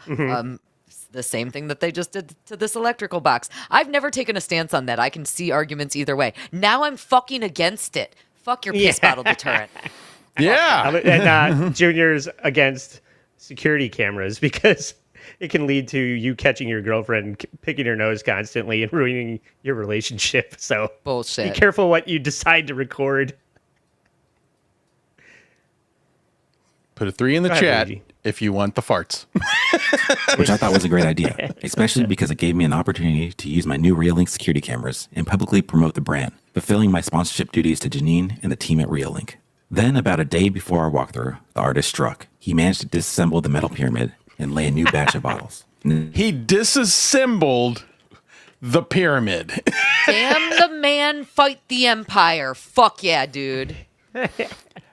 the same thing that they just did to this electrical box. I've never taken a stance on that. I can see arguments either way. Now I'm fucking against it. Fuck your piss bottle deterrent. Yeah. And Junior's against security cameras because it can lead to you catching your girlfriend picking her nose constantly and ruining your relationship. So Bullshit. Be careful what you decide to record. Put a 3 in the Go ahead, chat Luigi. if you want the farts. Which I thought was a great idea, especially because it gave me an opportunity to use my new Reolink security cameras and publicly promote the brand, fulfilling my sponsorship duties to Janine and the team at Reolink. Then, about a day before our walkthrough, the artist struck. He managed to disassemble the metal pyramid and lay a new batch of bottles. He disassembled the pyramid. Damn the man, fight the empire. Fuck yeah, dude.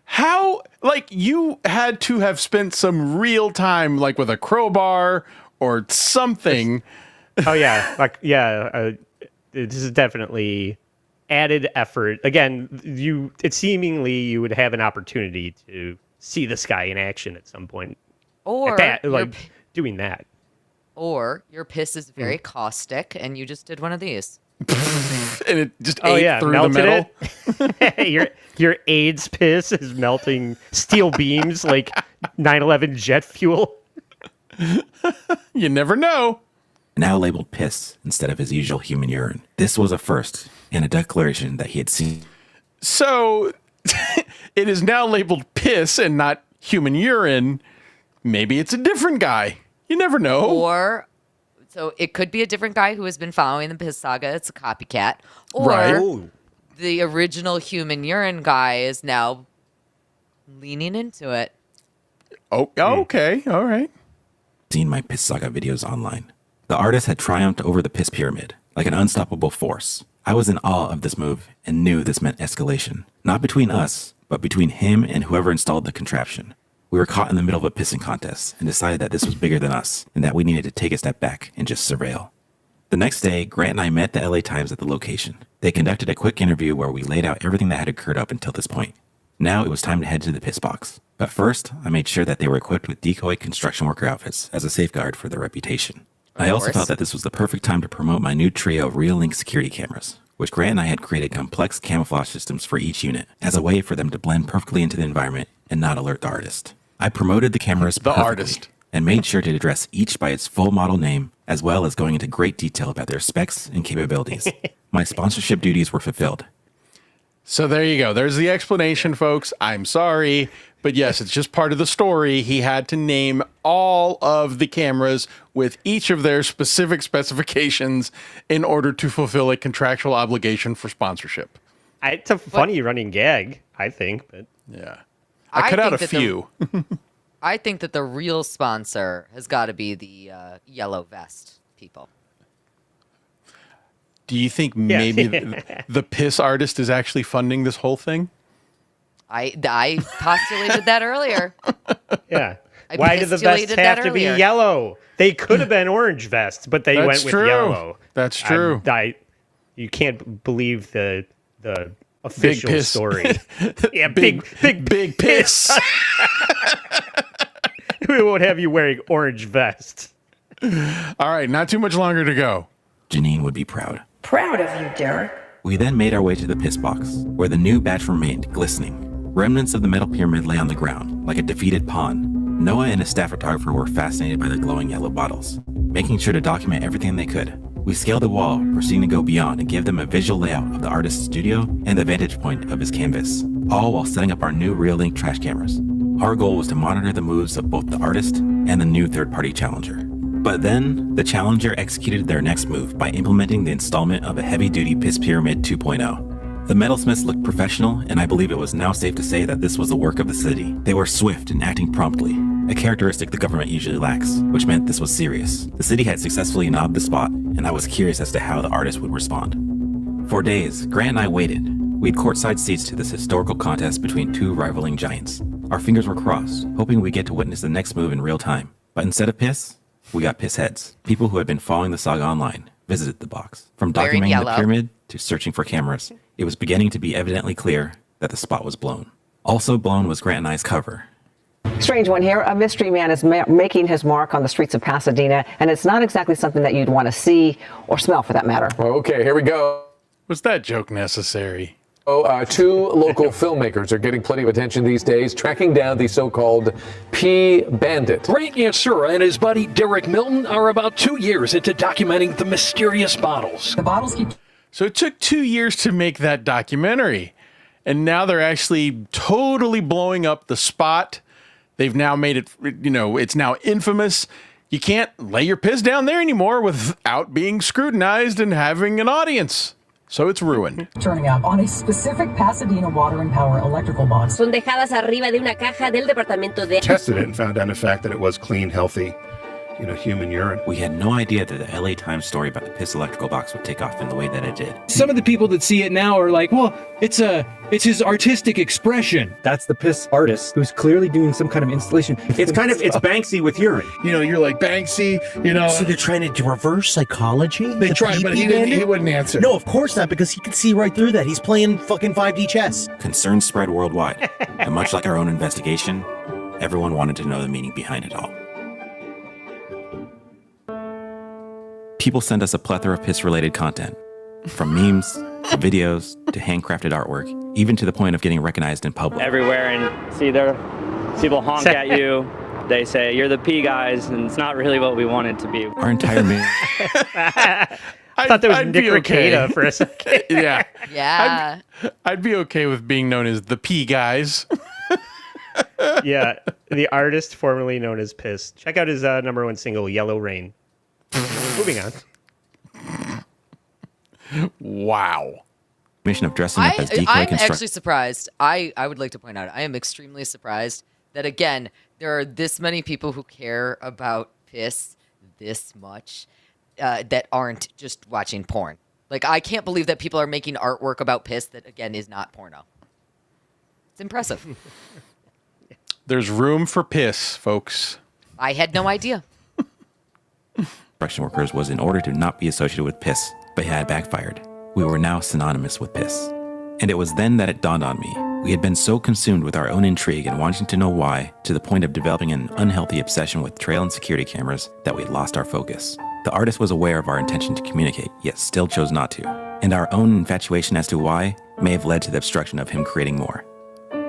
How, like, you had to have spent some real time, like, with a crowbar or something. Oh yeah, this is definitely added effort. Again, you would have an opportunity to see this guy in action at some point. Or doing that. Or your piss is very caustic and you just did one of these. And it just ate through the melted metal. Your AIDS piss is melting steel beams like 9/11 jet fuel. You never know. Now labeled piss instead of his usual human urine. This was a first and a declaration that he had seen. So it is now labeled piss and not human urine. Maybe it's a different guy. You never know. Or, so it could be a different guy who has been following the piss saga. It's a copycat. Or Right. the original human urine guy is now leaning into it. Oh, okay. All right. Seen my piss saga videos online. The artist had triumphed over the piss pyramid, like an unstoppable force. I was in awe of this move and knew this meant escalation. Not between us, but between him and whoever installed the contraption. We were caught in the middle of a pissing contest and decided that this was bigger than us and that we needed to take a step back and just surveil. The next day, Grant and I met the LA Times at the location. They conducted a quick interview where we laid out everything that had occurred up until this point. Now it was time to head to the piss box. But first, I made sure that they were equipped with decoy construction worker outfits as a safeguard for their reputation. I also felt that this was the perfect time to promote my new trio of Real-Link security cameras, which Grant and I had created complex camouflage systems for each unit as a way for them to blend perfectly into the environment and not alert the artist. I promoted the cameras perfectly and made sure to address each by its full model name, as well as going into great detail about their specs and capabilities. My sponsorship duties were fulfilled. So there you go. There's the explanation, folks. I'm sorry, but yes, it's just part of the story. He had to name all of the cameras with each of their specific specifications in order to fulfill a contractual obligation for sponsorship. It's a funny running gag, I think. But yeah, I cut out a few. I think that the real sponsor has got to be the yellow vest people. Do you think maybe the piss artist is actually funding this whole thing? I postulated that earlier. Yeah. Why did the vests have to be yellow? They could have been orange vests, but they went with yellow. That's true. You can't believe the official story. Yeah, big piss. We won't have you wearing orange vests. All right, not too much longer to go. Janine would be proud. Proud of you, Derek. We then made our way to the piss box, where the new batch remained, glistening. Remnants of the metal pyramid lay on the ground, like a defeated pawn. Noah and his staff photographer were fascinated by the glowing yellow bottles, making sure to document everything they could. We scaled the wall, proceeding to go beyond and give them a visual layout of the artist's studio and the vantage point of his canvas, all while setting up our new Real-Link trash cameras. Our goal was to monitor the moves of both the artist and the new third-party challenger. But then, the challenger executed their next move by implementing the installment of a heavy-duty piss pyramid 2.0. The metalsmiths looked professional, and I believe it was now safe to say that this was the work of the city. They were swift in acting promptly, a characteristic the government usually lacks, which meant this was serious. The city had successfully knobbed the spot, and I was curious as to how the artist would respond. For days, Grant and I waited. We had courtside seats to this historical contest between two rivaling giants. Our fingers were crossed, hoping we'd get to witness the next move in real time. But instead of piss, we got piss heads. People who had been following the saga online visited the box. From documenting the pyramid to searching for cameras, it was beginning to be evidently clear that the spot was blown. Also blown was Grant and I's cover. Strange one here. A mystery man is making his mark on the streets of Pasadena, and it's not exactly something that you'd want to see or smell, for that matter. Okay, here we go. Was that joke necessary? Two local filmmakers are getting plenty of attention these days, tracking down the so-called pea bandit. Grant Yansura and his buddy Derek Milton are about 2 years into documenting the mysterious bottles. The bottles keep... So it took 2 years to make that documentary, and now they're actually totally blowing up the spot. They've now made it, it's now infamous. You can't lay your piss down there anymore without being scrutinized and having an audience. So it's ruined. Turning up on a specific Pasadena water and power electrical box. Son dejadas arriba de una caja del departamento de... Tested it and found out in fact that it was clean, healthy, human urine. We had no idea that the LA Times story about the piss electrical box would take off in the way that it did. Some of the people that see it now are like, well, it's his artistic expression. That's the piss artist who's clearly doing some kind of installation. It's Banksy with urine. You're like Banksy, So they're trying to reverse psychology? They tried, but he wouldn't answer. No, of course not, because he could see right through that. He's playing fucking 5D chess. Concerns spread worldwide, and much like our own investigation, everyone wanted to know the meaning behind it all. People send us a plethora of piss-related content, from memes, to videos, to handcrafted artwork, even to the point of getting recognized in public. Everywhere, and people honk at you. They say, you're the pee guys, and it's not really what we want it to be. Our entire I thought that was Nick Ricada for a second. Yeah. Yeah. I'd be okay with being known as the pee guys. Yeah, the artist formerly known as Piss. Check out his #1 single, Yellow Rain. Moving on. Wow. Mission of dressing up as decoy I'm actually surprised. I would like to point out, I am extremely surprised that, again, there are this many people who care about piss this much that aren't just watching porn. Like, I can't believe that people are making artwork about piss that, again, is not porno. It's impressive. There's room for piss, folks. I had no idea. Construction workers was in order to not be associated with piss, but it had backfired. We were now synonymous with piss. And it was then that it dawned on me. We had been so consumed with our own intrigue and wanting to know why, to the point of developing an unhealthy obsession with trail and security cameras, that we had lost our focus. The artist was aware of our intention to communicate, yet still chose not to. And our own infatuation as to why may have led to the obstruction of him creating more.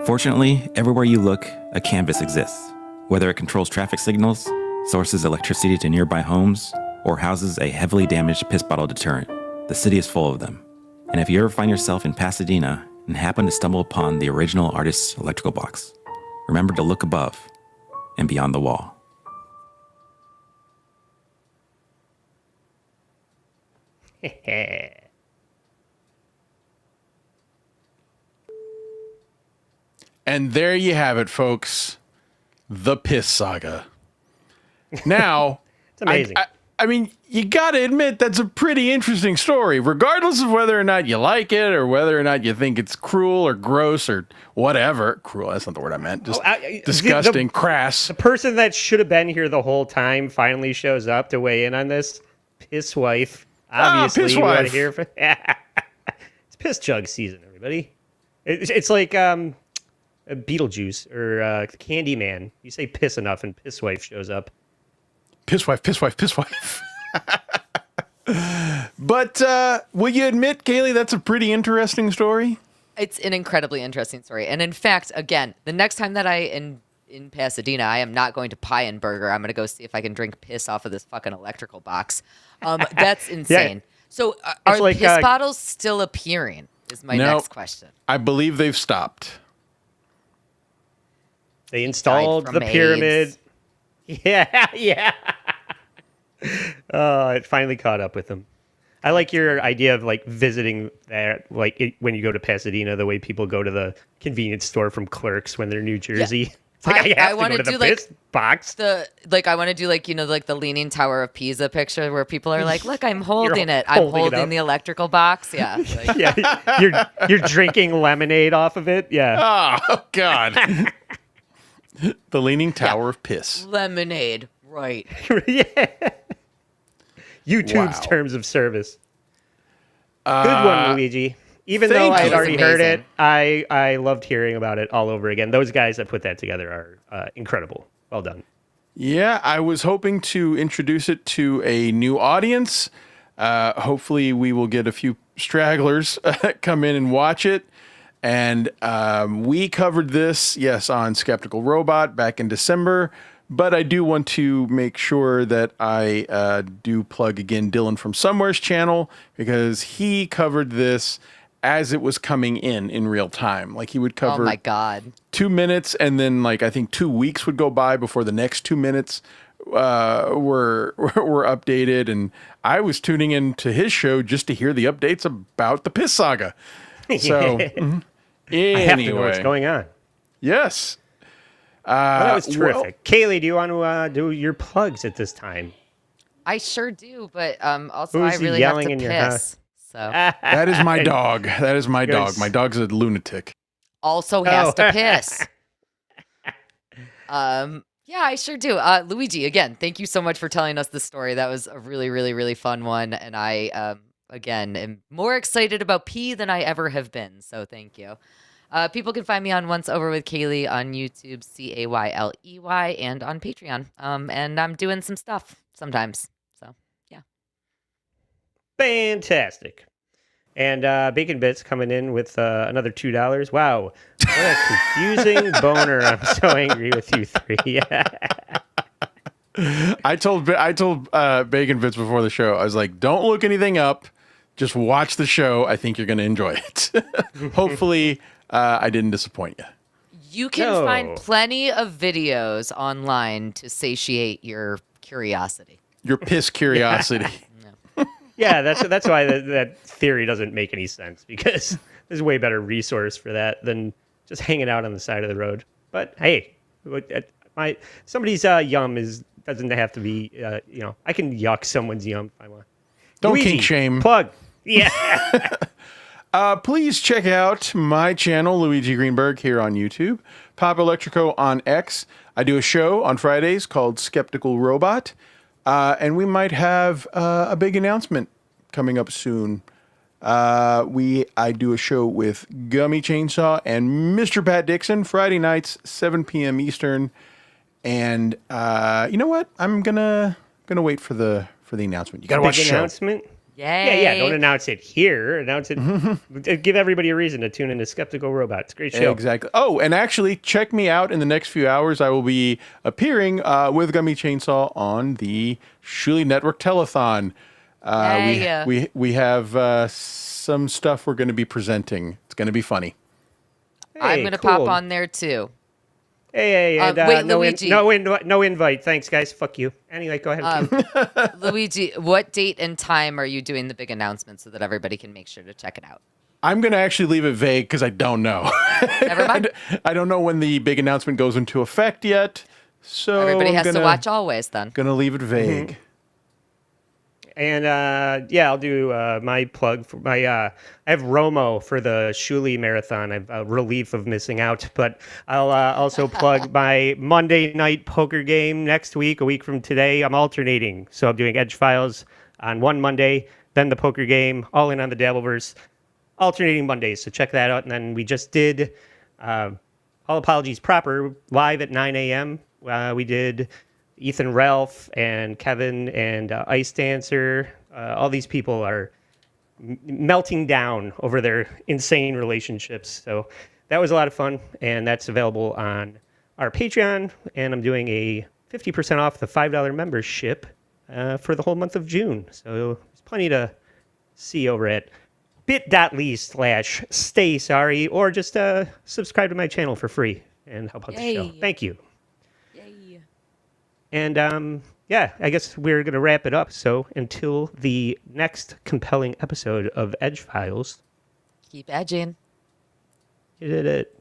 Fortunately, everywhere you look, a canvas exists. Whether it controls traffic signals, sources electricity to nearby homes, or houses a heavily damaged piss bottle deterrent, the city is full of them. And if you ever find yourself in Pasadena and happen to stumble upon the original artist's electrical box, remember to look above and beyond the wall. And there you have it, folks. The Piss Saga. Now, it's amazing. I mean, you got to admit that's a pretty interesting story, regardless of whether or not you like it or whether or not you think it's cruel or gross or whatever. Cruel, that's not the word I meant. Just disgusting, crass. The person that should have been here the whole time finally shows up to weigh in on this. Piss wife. Obviously, piss we want wife. to hear from. It's piss jug season, everybody. It's like Beetlejuice or Candyman. You say piss enough and piss wife shows up. Piss wife, piss wife, piss wife. But will you admit, Kaylee, that's a pretty interesting story? It's an incredibly interesting story. And in fact, again, the next time that in Pasadena, I am not going to Pie and Burger. I'm going to go see if I can drink piss off of this fucking electrical box. That's insane. Yeah. So are like, piss bottles still appearing is my next question. I believe they've stopped. They installed the pyramid. Yeah, yeah. It finally caught up with them. I like your idea of like visiting that, like when you go to Pasadena, the way people go to the convenience store from Clerks when they're in New Jersey. Yeah. It's like I want to go to do the piss box. I want to do like the Leaning Tower of Pisa picture where people are like, "Look, I'm holding it. I'm holding the electrical box." Yeah, yeah. You're drinking lemonade off of it. Yeah. Oh God. The Leaning Tower of Piss. Lemonade, right? Yeah. YouTube's terms of service. Good one, Luigi. Even though I had already heard it, I loved hearing about it all over again. Those guys that put that together are incredible. Well done. Yeah, I was hoping to introduce it to a new audience. Hopefully, we will get a few stragglers come in and watch it. And we covered this, yes, on Skeptical Robot back in December. But I do want to make sure that I do plug again Dylan from Somewhere's channel, because he covered this as it was coming in real time. Like he would cover 2 minutes, and then like I think 2 weeks would go by before the next 2 minutes were updated. And I was tuning into his show just to hear the updates about the Piss Saga. So I have to know what's going on. Yes. That was terrific. Kaylee, do you want to do your plugs at this time? I sure do, but also Who's I really have yelling to in your piss. house? So that is my dog. That is my dog. My dog's a lunatic. Also has to piss. Yeah, I sure do. Luigi, again, thank you so much for telling us this story. That was a really, really, really fun one, and I again am more excited about pee than I ever have been. So thank you. People can find me on Once Over with Kaylee on YouTube, Cayley, and on Patreon. And I'm doing some stuff sometimes. So, yeah. Fantastic. And Bacon Bits coming in with another $2. Wow. What a confusing boner. I'm so angry with you three. I told Bacon Bits before the show, I was like, don't look anything up. Just watch the show. I think you're going to enjoy it. Hopefully... I didn't disappoint you. You can find plenty of videos online to satiate your curiosity. Your piss curiosity. Yeah, that's why that theory doesn't make any sense, because there's a way better resource for that than just hanging out on the side of the road. But hey, somebody's yum doesn't have to be I can yuck someone's yum if I want. Don't Luigi, kink shame. Plug. Yeah. Please check out my channel, Luigi Greenberg, here on YouTube. Pop Electrico on X. I do a show on Fridays called Skeptical Robot. And we might have a big announcement coming up soon. I do a show with Gummy Chainsaw and Mr. Pat Dixon Friday nights, 7 p.m. Eastern. And you know what? I'm gonna wait for the announcement. You gotta watch the show. Announcement. Yay. Yeah. Don't announce it here. Announce it. Give everybody a reason to tune into Skeptical Robot. It's a great show. Exactly. Oh, and actually, check me out in the next few hours. I will be appearing with Gummy Chainsaw on the Shuli Network Telethon. We have some stuff we're going to be presenting. It's going to be funny. I'm going to pop on there too. Hey, wait, Luigi. No invite. Thanks, guys. Fuck you. Anyway, go ahead. Luigi, what date and time are you doing the big announcement so that everybody can make sure to check it out? I'm going to actually leave it vague because I don't know. Never mind. I don't know when the big announcement goes into effect yet. So everybody has to watch always then. Going to leave it vague. Mm-hmm. And I'll do my plug for my. I have Romo for the Shuli Marathon. I'm a relief of missing out, but I'll also plug my Monday night poker game next week. A week from today, I'm alternating, so I'm doing Edge Files on one Monday, then the poker game, all in on the Dabbleverse, alternating Mondays. So check that out. And then we just did All Apologies Proper live at 9 a.m. We did Ethan Ralph and Kevin and Ice Dancer. All these people are melting down over their insane relationships. So that was a lot of fun, and that's available on our Patreon. And I'm doing a 50% off the $5 membership for the whole month of June. So there's plenty to see over at bit.ly/stay sorry, or just subscribe to my channel for free and help out the show. Thank you. And I guess we're going to wrap it up. So until the next compelling episode of Edge Files, keep edging. You did it.